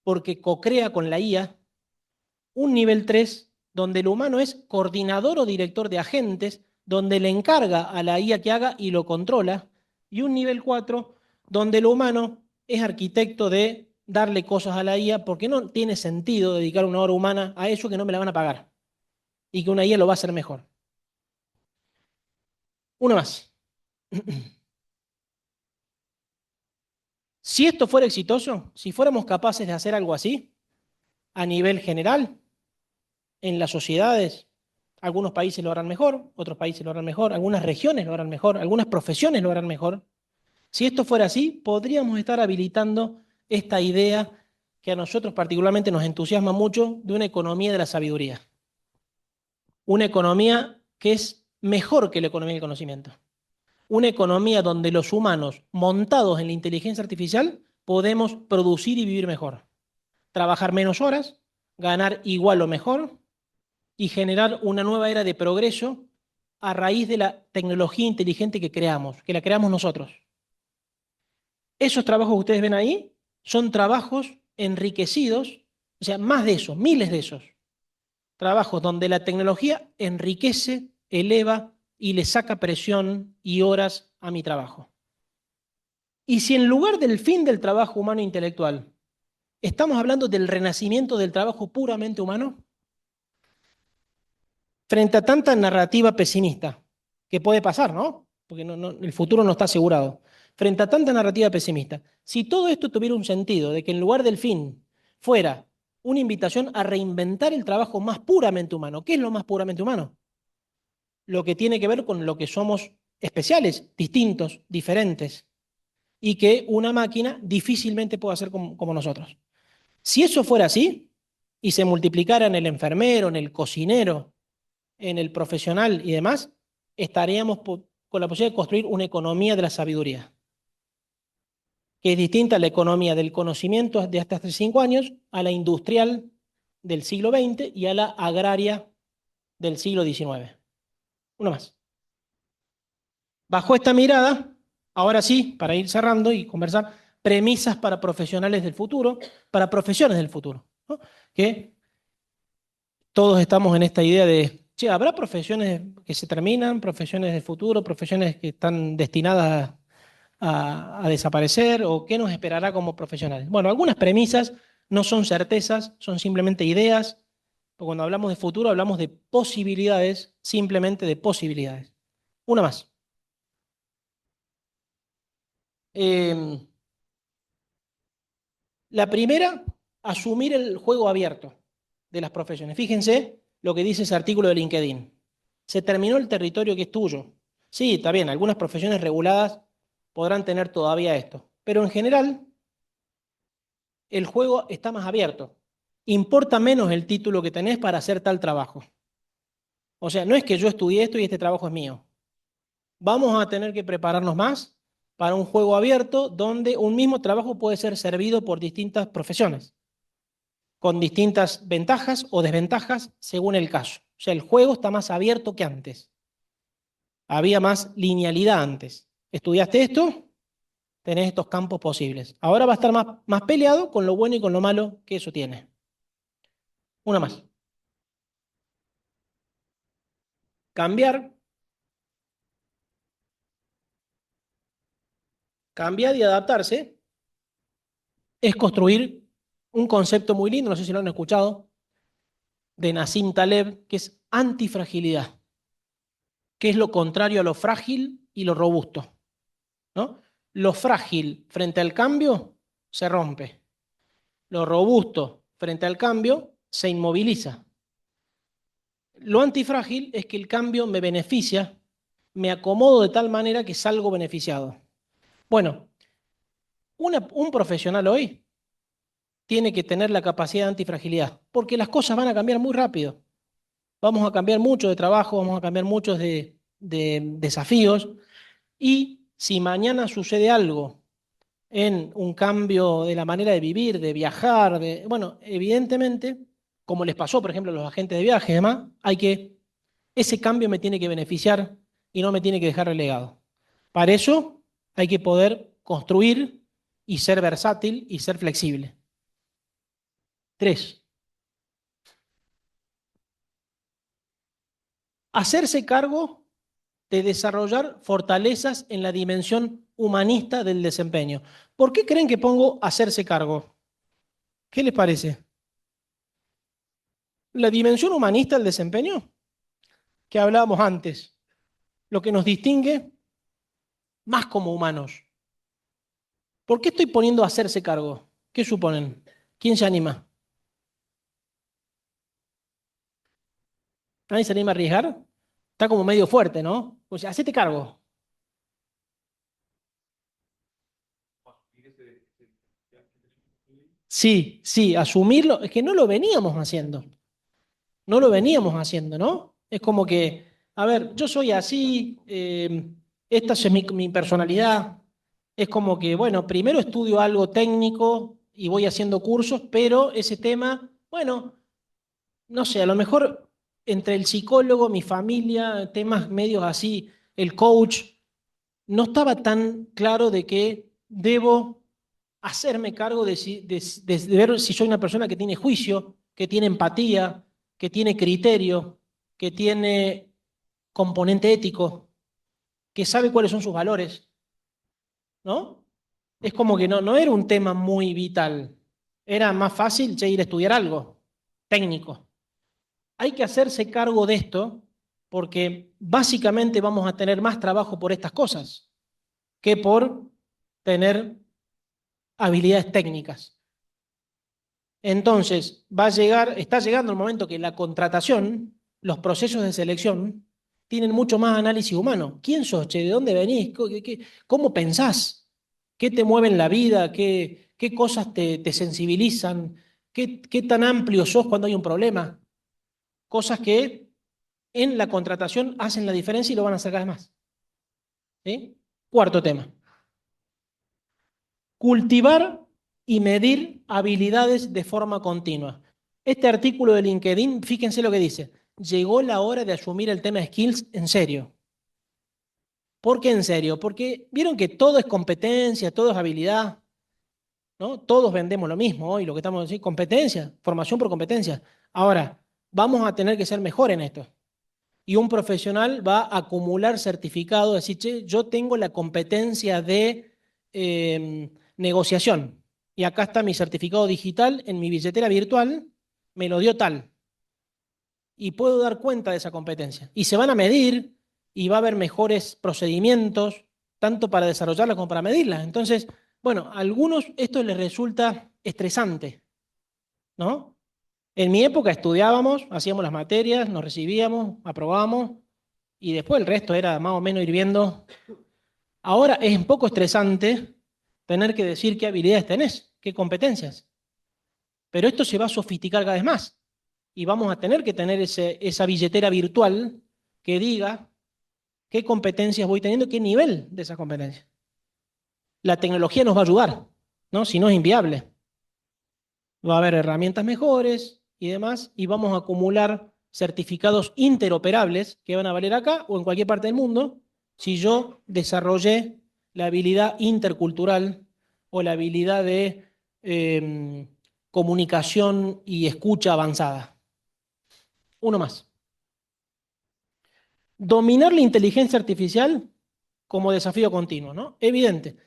porque co-crea con la IA. Un nivel 3, donde el humano es coordinador o director de agentes, donde le encarga a la IA que haga y lo controla. Y un nivel 4, donde el humano es arquitecto de darle cosas a la IA, porque no tiene sentido dedicar una hora humana a eso que no me la van a pagar y que una IA lo va a hacer mejor. Una más. Si esto fuera exitoso, si fuéramos capaces de hacer algo así, a nivel general, en las sociedades, algunos países lo harán mejor, otros países lo harán mejor, algunas regiones lo harán mejor, algunas profesiones lo harán mejor. Si esto fuera así, podríamos estar habilitando esta idea que a nosotros particularmente nos entusiasma mucho de una economía de la sabiduría. Una economía que es mejor que la economía del conocimiento. Una economía donde los humanos, montados en la inteligencia artificial, podemos producir y vivir mejor. Trabajar menos horas, ganar igual o mejor y generar una nueva era de progreso a raíz de la tecnología inteligente que creamos, que la creamos nosotros. Esos trabajos que ustedes ven ahí son trabajos enriquecidos, o sea, más de esos, miles de esos. Trabajos donde la tecnología enriquece, eleva y le saca presión y horas a mi trabajo. Y si en lugar del fin del trabajo humano intelectual estamos hablando del renacimiento del trabajo puramente humano, frente a tanta narrativa pesimista, que puede pasar, ¿no? Porque el futuro no está asegurado. Frente a tanta narrativa pesimista, si todo esto tuviera un sentido de que en lugar del fin fuera una invitación a reinventar el trabajo más puramente humano, ¿qué es lo más puramente humano? Lo que tiene que ver con lo que somos especiales, distintos, diferentes, y que una máquina difícilmente puede hacer como nosotros. Si eso fuera así, y se multiplicara en el enfermero, en el cocinero, en el profesional y demás, estaríamos con la posibilidad de construir una economía de la sabiduría, que es distinta a la economía del conocimiento de hasta hace 5 años, a la industrial del siglo XX y a la agraria del siglo XIX. Una más. Bajo esta mirada, ahora sí, para ir cerrando y conversar, premisas para profesionales del futuro, para profesiones del futuro, ¿no? Que todos estamos en esta idea de, che, ¿habrá profesiones que se terminan, profesiones del futuro, profesiones que están destinadas a desaparecer o qué nos esperará como profesionales? Bueno, algunas premisas no son certezas, son simplemente ideas. Porque cuando hablamos de futuro hablamos de posibilidades, simplemente de posibilidades. Una más. Eh, la primera, asumir el juego abierto de las profesiones. Fíjense lo que dice ese artículo de LinkedIn. Se terminó el territorio que es tuyo. Sí, está bien, algunas profesiones reguladas podrán tener todavía esto, pero en general el juego está más abierto. Importa menos el título que tenés para hacer tal trabajo. O sea, no es que yo estudié esto y este trabajo es mío. Vamos a tener que prepararnos más para un juego abierto donde un mismo trabajo puede ser servido por distintas profesiones, con distintas ventajas o desventajas según el caso. O sea, el juego está más abierto que antes. Había más linealidad antes. Estudiaste esto, tenés estos campos posibles. Ahora va a estar más peleado con lo bueno y con lo malo que eso tiene. Una más. Cambiar, cambiar y adaptarse es construir un concepto muy lindo, no sé si lo han escuchado, de Nassim Taleb, que es antifragilidad, que es lo contrario a lo frágil y lo robusto, ¿no? Lo frágil frente al cambio se rompe. Lo robusto frente al cambio se inmoviliza. Lo antifrágil es que el cambio me beneficia, me acomodo de tal manera que salgo beneficiado. Bueno, un profesional hoy tiene que tener la capacidad de antifragilidad, porque las cosas van a cambiar muy rápido. Vamos a cambiar mucho de trabajo, vamos a cambiar muchos de desafíos, y si mañana sucede algo en un cambio de la manera de vivir, de viajar, bueno, evidentemente, como les pasó, por ejemplo, a los agentes de viaje y demás, ese cambio me tiene que beneficiar y no me tiene que dejar relegado. Para eso hay que poder construir y ser versátil y ser flexible. 3, hacerse cargo de desarrollar fortalezas en la dimensión humanista del desempeño. ¿Por qué creen que pongo hacerse cargo? ¿Qué les parece? La dimensión humanista del desempeño que hablábamos antes, lo que nos distingue más como humanos. ¿Por qué estoy poniendo hacerse cargo? ¿Qué suponen? ¿Quién se anima? ¿Nadie se anima a arriesgar? Está como medio fuerte, ¿no? O sea, hacete cargo. Sí, sí, asumirlo. Es que no lo veníamos haciendo. No lo veníamos haciendo, ¿no? Es como que, a ver, yo soy así, esta es mi personalidad. Es como que, bueno, primero estudio algo técnico y voy haciendo cursos, pero ese tema, bueno, no sé, a lo mejor entre el psicólogo, mi familia, temas medios así, el coach, no estaba tan claro de que debo hacerme cargo de ver si soy una persona que tiene juicio, que tiene empatía, que tiene criterio, que tiene componente ético, que sabe cuáles son sus valores, ¿no? Es como que no era un tema muy vital. Era más fácil che, ir a estudiar algo técnico. Hay que hacerse cargo de esto porque básicamente vamos a tener más trabajo por estas cosas que por tener habilidades técnicas. Entonces, está llegando el momento que la contratación, los procesos de selección, tienen mucho más análisis humano. ¿Quién sos, che? ¿De dónde venís? ¿Cómo pensás? ¿Qué te mueve en la vida? ¿Qué cosas te sensibilizan? ¿Qué tan amplio sos cuando hay un problema? Cosas que en la contratación hacen la diferencia y lo van a hacer cada vez más. ¿Sí? Cuarto tema. Cultivar y medir habilidades de forma continua. Este artículo de LinkedIn, fíjense lo que dice. llegó la hora de asumir el tema skills en serio. ¿Por qué en serio? Porque vieron que todo es competencia, todo es habilidad, ¿no? Todos vendemos lo mismo hoy, lo que estamos diciendo, competencia, formación por competencia. Ahora, vamos a tener que ser mejor en esto. Y un profesional va a acumular certificado, decir, che, yo tengo la competencia de negociación. Y acá está mi certificado digital en mi billetera virtual, me lo dio tal. Y puedo dar cuenta de esa competencia. Y se van a medir y va a haber mejores procedimientos, tanto para desarrollarlas como para medirlas. Entonces, bueno, a algunos esto les resulta estresante, ¿no? En mi época estudiábamos, hacíamos las materias, nos recibíamos, aprobábamos y después el resto era más o menos ir viendo. Ahora es un poco estresante tener que decir qué habilidades tenés, qué competencias. Pero esto se va a sofisticar cada vez más y vamos a tener que tener esa billetera virtual que diga qué competencias voy teniendo, qué nivel de esas competencias. La tecnología nos va a ayudar, ¿no? Si no es inviable. Va a haber herramientas mejores y demás, y vamos a acumular certificados interoperables que van a valer acá o en cualquier parte del mundo si yo desarrollé la habilidad intercultural o la habilidad de comunicación y escucha avanzada. Uno más. Dominar la inteligencia artificial como desafío continuo, ¿no? Evidente.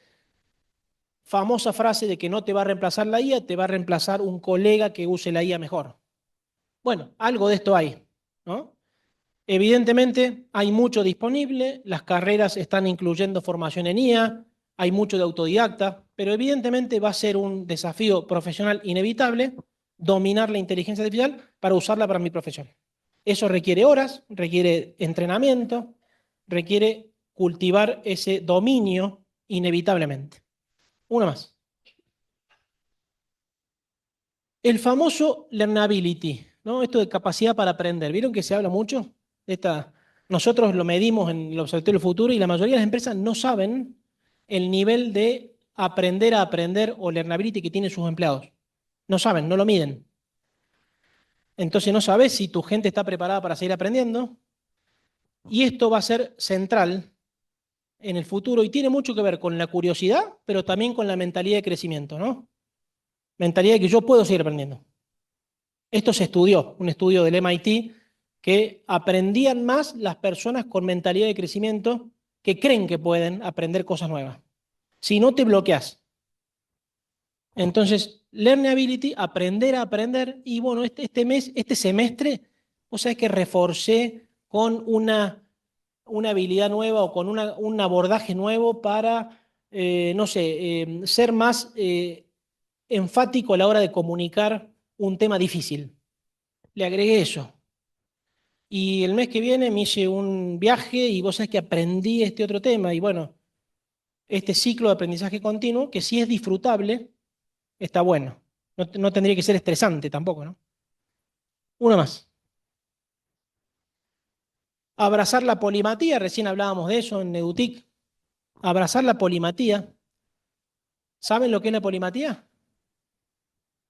Famosa frase de que no te va a reemplazar la IA, te va a reemplazar un colega que use la IA mejor. Bueno, algo de esto hay, ¿no? Evidentemente hay mucho disponible, las carreras están incluyendo formación en IA, hay mucho de autodidacta, pero evidentemente va a ser un desafío profesional inevitable dominar la inteligencia artificial para usarla para mi profesión. Eso requiere horas, requiere entrenamiento, requiere cultivar ese dominio inevitablemente. Una más. El famoso learnability, ¿no? Esto de capacidad para aprender. ¿Vieron que se habla mucho? Nosotros lo medimos en el Observatorio del Futuro y la mayoría de las empresas no saben el nivel de aprender a aprender o learnability que tienen sus empleados. No saben, no lo miden. Entonces no sabes si tu gente está preparada para seguir aprendiendo. Y esto va a ser central en el futuro y tiene mucho que ver con la curiosidad, pero también con la mentalidad de crecimiento, ¿no? Mentalidad de que yo puedo seguir aprendiendo. Esto se estudió, un estudio del MIT, que aprendían más las personas con mentalidad de crecimiento que creen que pueden aprender cosas nuevas. Si no te bloqueas. Entonces, learnability, aprender a aprender, y bueno, este semestre, o sea, es que reforcé con una habilidad nueva o con un abordaje nuevo para, no sé, ser más enfático a la hora de comunicar un tema difícil. Le agregué eso. Y el mes que viene me hice un viaje y vos sabés que aprendí este otro tema. Y bueno, este ciclo de aprendizaje continuo, que si es disfrutable, está bueno. No tendría que ser estresante tampoco, ¿no? Una más. Abrazar la polimatía, recién hablábamos de eso en Nedutic. Abrazar la polimatía. ¿Saben lo que es la polimatía?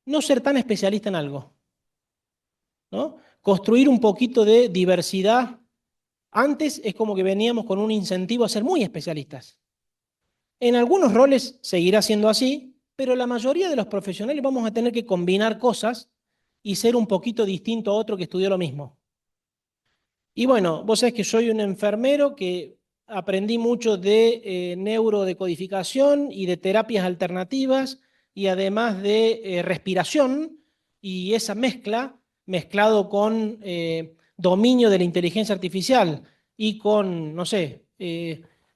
No ser tan especialista en algo, ¿no? Construir un poquito de diversidad. Antes es como que veníamos con un incentivo a ser muy especialistas. En algunos roles seguirá siendo así, pero la mayoría de los profesionales vamos a tener que combinar cosas y ser un poquito distinto a otro que estudió lo mismo. Y bueno, vos sabés que soy un enfermero que aprendí mucho de neurodecodificación y de terapias alternativas y además de respiración y esa mezcla, mezclado con dominio de la inteligencia artificial y con, no sé,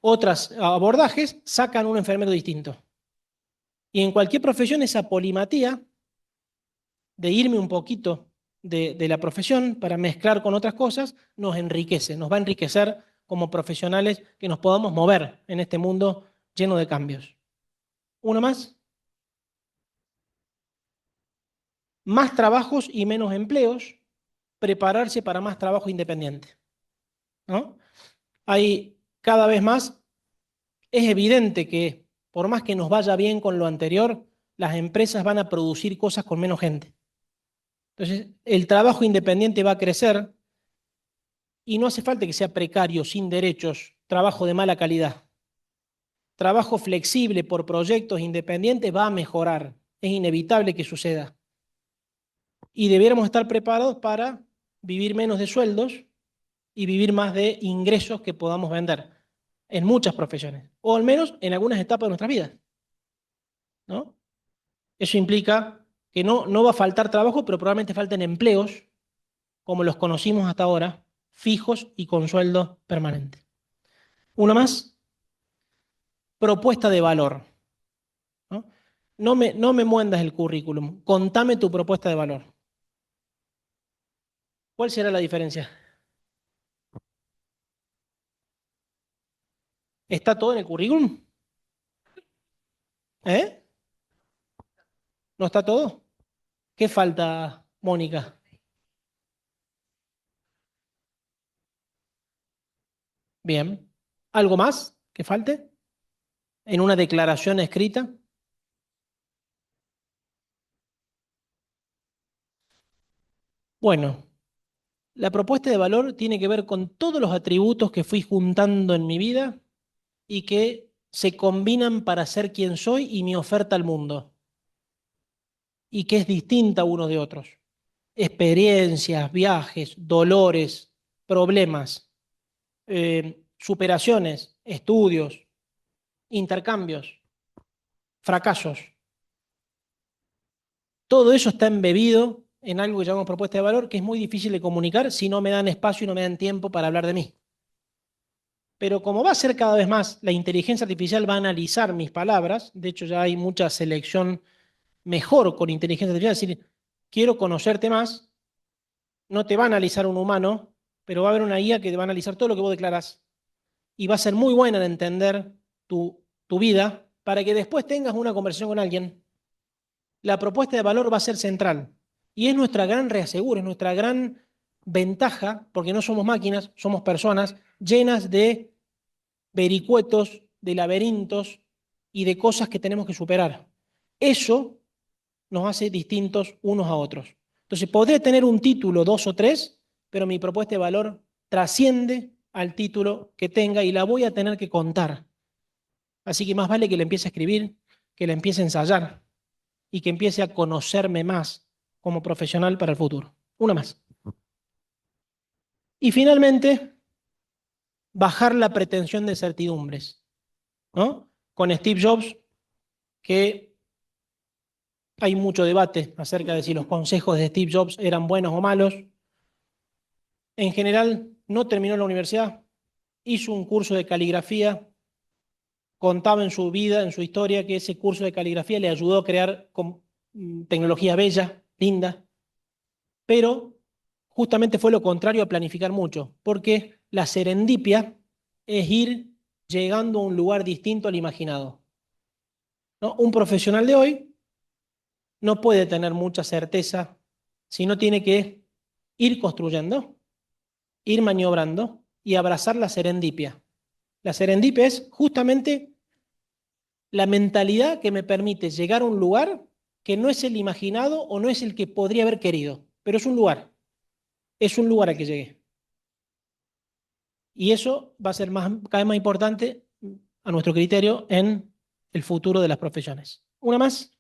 otros abordajes, sacan un enfermero distinto. Y en cualquier profesión esa polimatía de irme un poquito de la profesión para mezclar con otras cosas, nos enriquece, nos va a enriquecer como profesionales que nos podamos mover en este mundo lleno de cambios. ¿Una más? Más trabajos y menos empleos, prepararse para más trabajo independiente, ¿no? Hay cada vez más, es evidente que por más que nos vaya bien con lo anterior, las empresas van a producir cosas con menos gente. Entonces, el trabajo independiente va a crecer Y no hace falta que sea precario, sin derechos, trabajo de mala calidad. Trabajo flexible por proyectos independientes va a mejorar. Es inevitable que suceda. Y debiéramos estar preparados para vivir menos de sueldos y vivir más de ingresos que podamos vender en muchas profesiones, o al menos en algunas etapas de nuestras vidas, ¿no? Eso implica que no va a faltar trabajo, pero probablemente falten empleos, como los conocimos hasta ahora, fijos y con sueldo permanente. Una más, propuesta de valor, ¿no? No me muendas el currículum, contame tu propuesta de valor. ¿Cuál será la diferencia? ¿Está todo en el currículum? ¿Eh? ¿No está todo? ¿Qué falta, Mónica? Bien. ¿Algo más que falte en una declaración escrita? Bueno, la propuesta de valor tiene que ver con todos los atributos que fui juntando en mi vida y que se combinan para ser quien soy y mi oferta al mundo, y que es distinta unos de otros. Experiencias, viajes, dolores, problemas, superaciones, estudios, intercambios, fracasos. Todo eso está embebido en algo que llamamos propuesta de valor, que es muy difícil de comunicar si no me dan espacio y no me dan tiempo para hablar de mí. Pero como va a ser cada vez más, la inteligencia artificial va a analizar mis palabras, de hecho ya hay mucha selección mejor con inteligencia artificial, es decir, quiero conocerte más, no te va a analizar un humano, pero va a haber una guía que te va a analizar todo lo que vos declaras y va a ser muy buena en entender tu vida para que después tengas una conversación con alguien. La propuesta de valor va a ser central y es nuestra gran reaseguro, es nuestra gran ventaja, porque no somos máquinas, somos personas llenas de vericuetos, de laberintos y de cosas que tenemos que superar. Eso nos hace distintos unos a otros. Entonces, podré tener un título, dos o tres, pero mi propuesta de valor trasciende al título que tenga y la voy a tener que contar. Así que más vale que la empiece a escribir, que la empiece a ensayar y que empiece a conocerme más como profesional para el futuro. Una más. Y finalmente, bajar la pretensión de certidumbres, ¿no? Con Steve Jobs, que hay mucho debate acerca de si los consejos de Steve Jobs eran buenos o malos. En general, no terminó la universidad, hizo un curso de caligrafía, contaba en su vida, en su historia, que ese curso de caligrafía le ayudó a crear tecnología bella, linda, pero justamente fue lo contrario a planificar mucho, porque la serendipia es ir llegando a un lugar distinto al imaginado, ¿no? Un profesional de hoy no puede tener mucha certeza, sino tiene que ir construyendo, ir maniobrando y abrazar la serendipia. La serendipia es justamente la mentalidad que me permite llegar a un lugar que no es el imaginado o no es el que podría haber querido, pero es un lugar al que llegué. Y eso va a ser cada vez más importante a nuestro criterio en el futuro de las profesiones. Una más.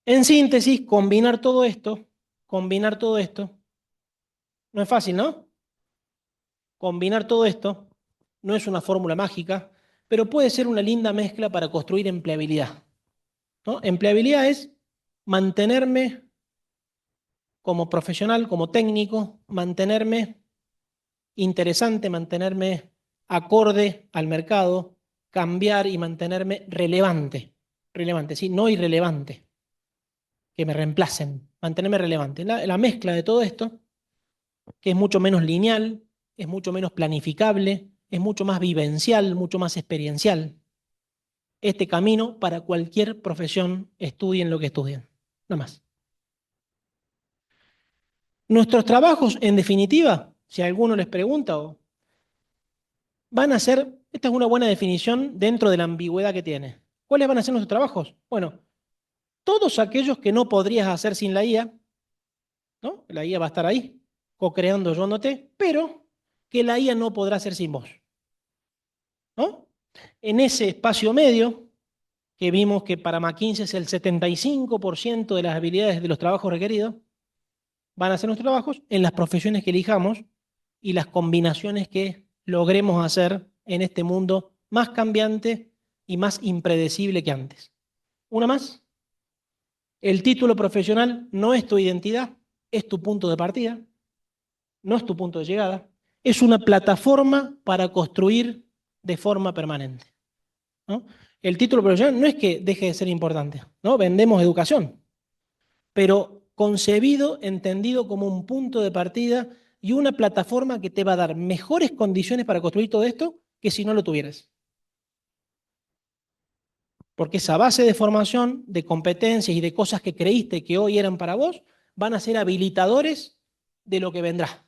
En síntesis, combinar todo esto, no es fácil, ¿no? Combinar todo esto no es una fórmula mágica, pero puede ser una linda mezcla para construir empleabilidad, ¿no? Empleabilidad es mantenerme como profesional, como técnico, mantenerme interesante, mantenerme acorde al mercado, cambiar y mantenerme relevante. Relevante, sí, no irrelevante, que me reemplacen, mantenerme relevante. La mezcla de todo esto, que es mucho menos lineal, es mucho menos planificable, es mucho más vivencial, mucho más experiencial. Este camino para cualquier profesión, estudien lo que estudien. Nada más. Nuestros trabajos, en definitiva, si a alguno les pregunta, van a ser, esta es una buena definición dentro de la ambigüedad que tiene. ¿Cuáles van a ser nuestros trabajos? Bueno, todos aquellos que no podrías hacer sin la IA, ¿no? La IA va a estar ahí. co-creando, ayudándote, pero que la IA no podrá hacer sin vos, ¿no? En ese espacio medio, que vimos que para McKinsey es el 75% de las habilidades de los trabajos requeridos, van a ser nuestros trabajos en las profesiones que elijamos y las combinaciones que logremos hacer en este mundo más cambiante y más impredecible que antes. Una más. El título profesional no es tu identidad, es tu punto de partida, no es tu punto de llegada. Es una plataforma para construir de forma permanente, ¿no? El título profesional no es que deje de ser importante, ¿no? Vendemos educación, pero concebido, entendido como un punto de partida y una plataforma que te va a dar mejores condiciones para construir todo esto que si no lo tuvieras. Porque esa base de formación, de competencias y de cosas que creíste que hoy eran para vos, van a ser habilitadores de lo que vendrá,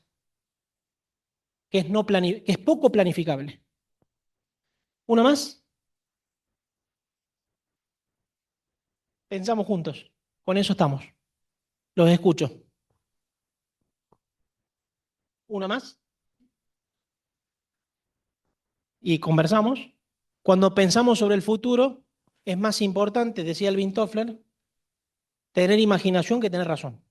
que es poco planificable. ¿Una más? Pensamos juntos. Con eso estamos. Los escucho. ¿Una más? Y conversamos. Cuando pensamos sobre el futuro, es más importante, decía Alvin Toffler, tener imaginación que tener razón,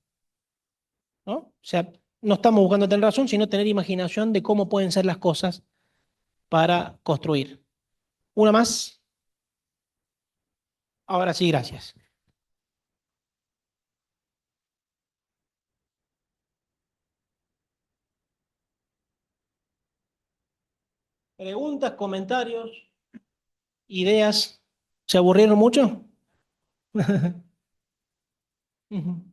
¿no? O sea, no estamos buscando tener razón, sino tener imaginación de cómo pueden ser las cosas para construir. ¿Una más? Ahora sí, gracias. ¿Preguntas, comentarios, ideas? ¿Se aburrieron mucho? Ujú.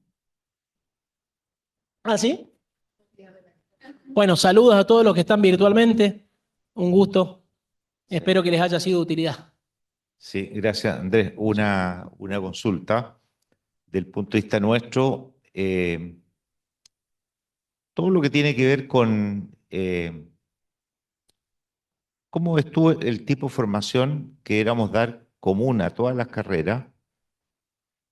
¿Ah, sí? Bueno, saludos a todos los que están virtualmente. Un gusto. Sí, Espero que les haya sido de utilidad. sí, gracias, Andrés. Una consulta. Del punto de vista nuestro, todo lo que tiene que ver con cómo ves tú el tipo de formación que queramos dar común a todas las carreras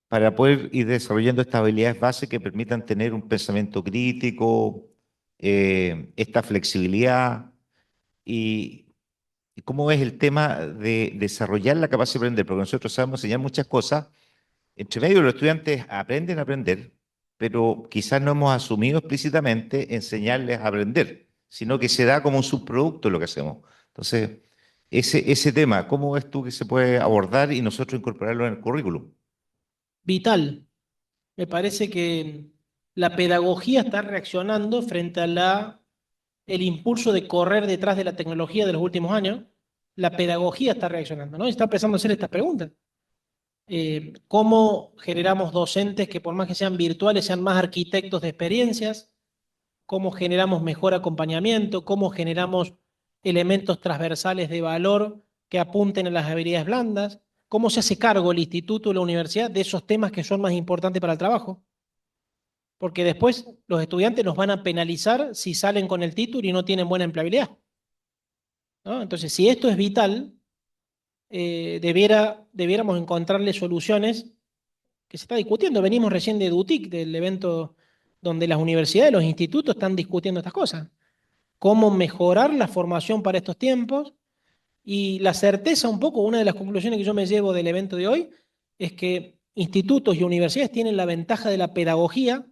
para poder ir desarrollando estas habilidades básicas que permitan tener un pensamiento crítico, esta flexibilidad y, y cómo ves el tema de desarrollar la capacidad de aprender, porque nosotros sabemos enseñar muchas cosas. Entre medio los estudiantes aprenden a aprender, pero quizás no hemos asumido explícitamente enseñarles a aprender, sino que se da como un subproducto de lo que hacemos. Entonces, ese tema, ¿cómo ves tú que se puede abordar y nosotros incorporarlo en el currículum? Vital. Me parece que la pedagogía está reaccionando frente a el impulso de correr detrás de la tecnología de los últimos años. La pedagogía está reaccionando, ¿no? Y está empezando a hacer estas preguntas. ¿Cómo generamos docentes que por más que sean virtuales sean más arquitectos de experiencias? ¿Cómo generamos mejor acompañamiento? ¿Cómo generamos elementos transversales de valor que apunten a las habilidades blandas? ¿Cómo se hace cargo el instituto o la universidad de esos temas que son más importantes para el trabajo? Porque después los estudiantes nos van a penalizar si salen con el título y no tienen buena empleabilidad, ¿no? Entonces, si esto es vital, debiéramos encontrarle soluciones que se está discutiendo. Venimos recién de DUTIC, del evento donde las universidades, los institutos están discutiendo estas cosas. Cómo mejorar la formación para estos tiempos y la certeza un poco, una de las conclusiones que yo me llevo del evento de hoy es que institutos y universidades tienen la ventaja de la pedagogía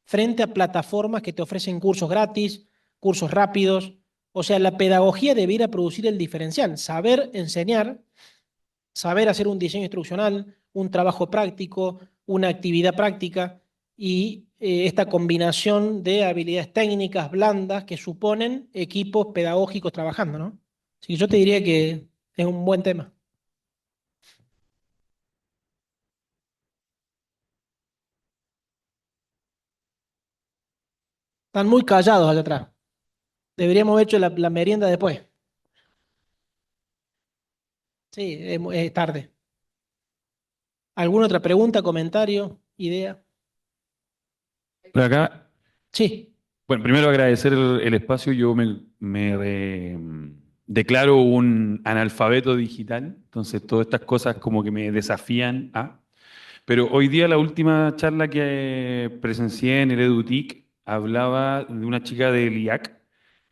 frente a plataformas que te ofrecen cursos gratis, cursos rápidos. O sea, la pedagogía debiera producir el diferencial, saber enseñar, saber hacer un diseño instruccional, un trabajo práctico, una actividad práctica y esta combinación de habilidades técnicas blandas que suponen equipos pedagógicos trabajando, ¿no? Así que yo te diría que es un buen tema. Están muy callados allá atrás. Deberíamos haber hecho la merienda después. Sí, es tarde. ¿Alguna otra pregunta, comentario, idea? Por acá, Sí. bueno, primero agradecer el espacio. Yo declaro un analfabeto digital, entonces todas estas cosas como que me desafían a... Pero hoy día la última charla que presencié en el EduTIC hablaba de una chica del IAC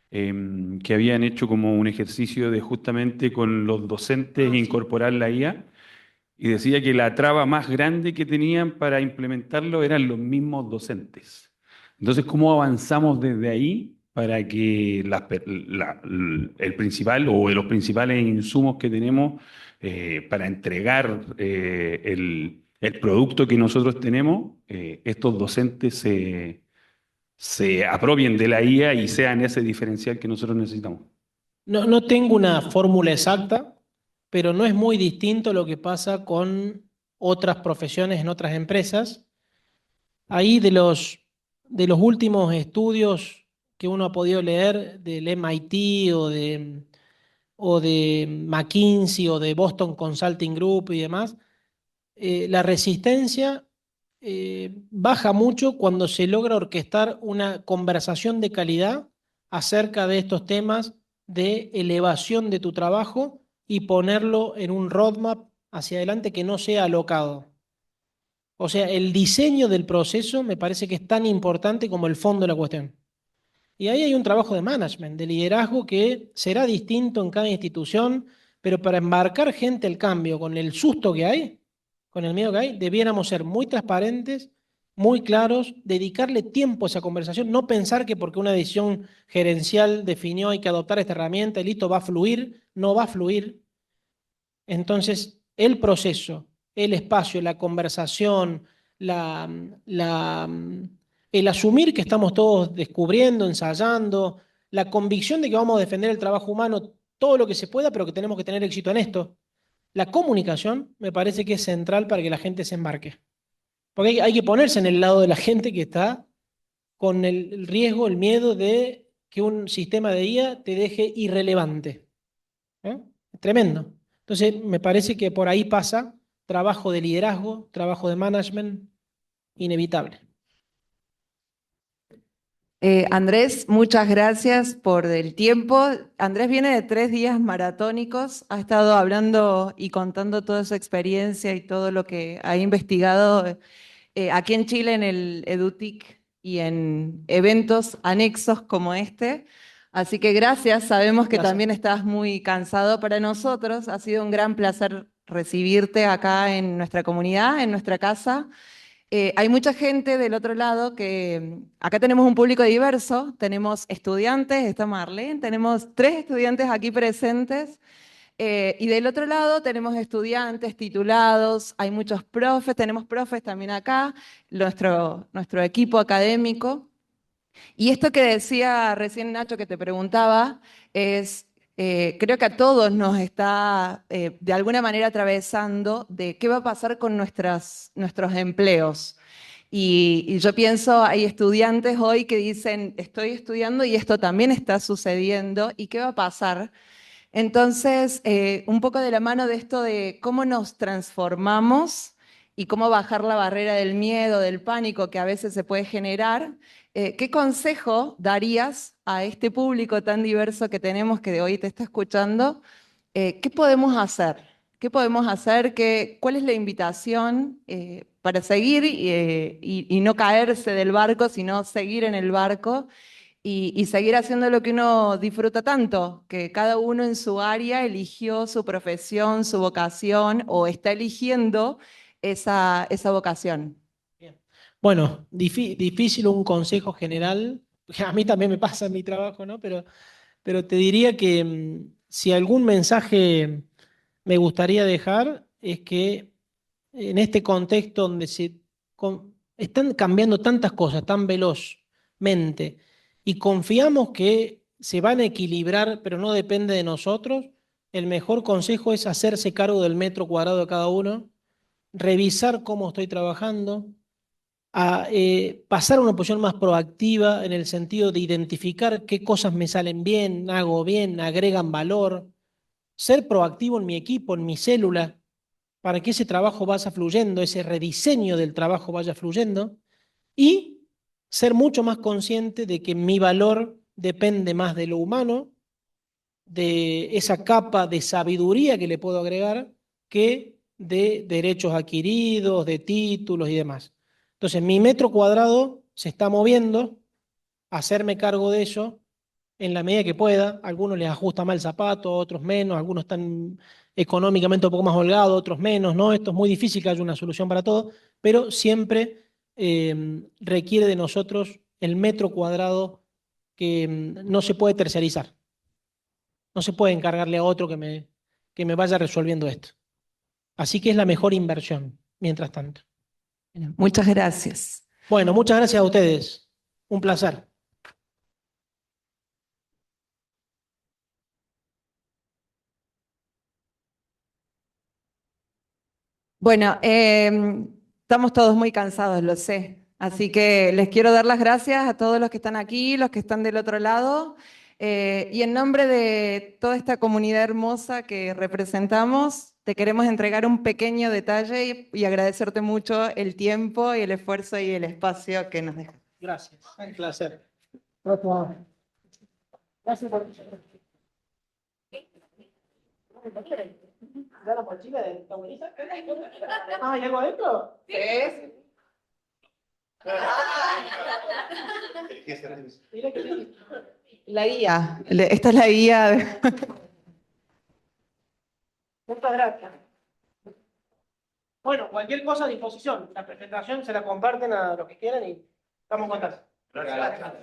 que habían hecho como un ejercicio de justamente con los docentes incorporar la IA y decía que la traba más grande que tenían para implementarlo eran los mismos docentes. Entonces, ¿cómo avanzamos desde ahí para que el principal o los principales insumos que tenemos para entregar el producto que nosotros tenemos, estos docentes se apropien de la IA y sean ese diferencial que nosotros necesitamos? No tengo una fórmula exacta, pero no es muy distinto lo que pasa con otras profesiones en otras empresas. Ahí de los últimos estudios que uno ha podido leer del MIT o de McKinsey o de Boston Consulting Group y demás, la resistencia baja mucho cuando se logra orquestar una conversación de calidad acerca de estos temas de elevación de tu trabajo y ponerlo en un roadmap hacia adelante que no sea alocado. O sea, el diseño del proceso me parece que es tan importante como el fondo de la cuestión. Y ahí hay un trabajo de management, de liderazgo que será distinto en cada institución, pero para embarcar gente al cambio con el susto que hay, con el miedo que hay, debiéramos ser muy transparentes, muy claros, dedicarle tiempo a esa conversación, no pensar que porque una decisión gerencial definió hay que adoptar esta herramienta y listo, va a fluir, no va a fluir. Entonces, el proceso, el espacio, la conversación, la, la, el asumir que estamos todos descubriendo, ensayando, la convicción de que vamos a defender el trabajo humano todo lo que se pueda, pero que tenemos que tener éxito en esto. La comunicación me parece que es central para que la gente se embarque. Porque hay que ponerse en el lado de la gente que está con el riesgo, el miedo de que un sistema de IA te deje irrelevante. ¿Eh? Tremendo. Entonces, me parece que por ahí pasa trabajo de liderazgo, trabajo de management, inevitable. Andrés, muchas gracias por el tiempo. Andrés viene de 3 días maratónicos, ha estado hablando y contando toda su experiencia y todo lo que ha investigado aquí en Chile en el EduTIC y en eventos anexos como este. Así que gracias, sabemos que Gracias. también estás muy cansado. Para nosotros ha sido un gran placer recibirte acá en nuestra comunidad, en nuestra casa. Hay mucha gente del otro lado que acá tenemos un público diverso, tenemos estudiantes, está Marlene, tenemos 3 estudiantes aquí presentes. Y del otro lado tenemos estudiantes titulados, hay muchos profes, tenemos profes también acá, nuestro equipo académico. Y esto que decía recién Nacho, que te preguntaba, es, creo que a todos nos está de alguna manera atravesando de qué va a pasar con nuestros empleos. Y yo pienso, hay estudiantes hoy que dicen, estoy estudiando y esto también está sucediendo, ¿y qué va a pasar? Entonces, un poco de la mano de esto de cómo nos transformamos y cómo bajar la barrera del miedo, del pánico que a veces se puede generar, ¿qué consejo darías a este público tan diverso que tenemos que de hoy te está escuchando? ¿Qué podemos hacer? ¿Qué podemos hacer? ¿Cuál es la invitación para seguir y no caerse del barco, sino seguir en el barco? Y seguir haciendo lo que uno disfruta tanto, que cada uno en su área eligió su profesión, su vocación o está eligiendo esa vocación. Bien. Bueno, difícil un consejo general. A mí también me pasa en mi trabajo, ¿no? Pero te diría que si algún mensaje me gustaría dejar es que en este contexto donde están cambiando tantas cosas tan velozmente y confiamos que se van a equilibrar, pero no depende de nosotros, el mejor consejo es hacerse cargo del metro cuadrado de cada uno, revisar cómo estoy trabajando, a pasar a una posición más proactiva en el sentido de identificar qué cosas me salen bien, hago bien, agregan valor, ser proactivo en mi equipo, en mi célula, para que ese trabajo vaya fluyendo, ese rediseño del trabajo vaya fluyendo, y ser mucho más consciente de que mi valor depende más de lo humano, de esa capa de sabiduría que le puedo agregar, que de derechos adquiridos, de títulos y demás. Entonces, mi metro cuadrado se está moviendo, hacerme cargo de eso en la medida que pueda. A algunos les ajusta más el zapato, a otros menos, algunos están económicamente un poco más holgados, otros menos, ¿no? Esto es muy difícil que haya una solución para todo, pero siempre requiere de nosotros el metro cuadrado que no se puede terciarizar. No se puede encargarle a otro que me vaya resolviendo esto. Así que es la mejor inversión, mientras tanto. Bueno, muchas gracias. Bueno, muchas gracias a ustedes. Un placer. Bueno, estamos todos muy cansados, lo sé. Así que les quiero dar las gracias a todos los que están aquí, los que están del otro lado. Y en nombre de toda esta comunidad hermosa que representamos, te queremos entregar un pequeño detalle y agradecerte mucho el tiempo y el esfuerzo y el espacio que nos dejas. Gracias. Un placer. Gracias por... ¿Ya la mochila de tu abuelita? Ah, ¿hay algo adentro? Sí. Mira que sí. La guía. Esta es la guía. Muchas gracias. Bueno, cualquier cosa a disposición. La presentación se la comparten a los que quieran y estamos en contacto. Gracias.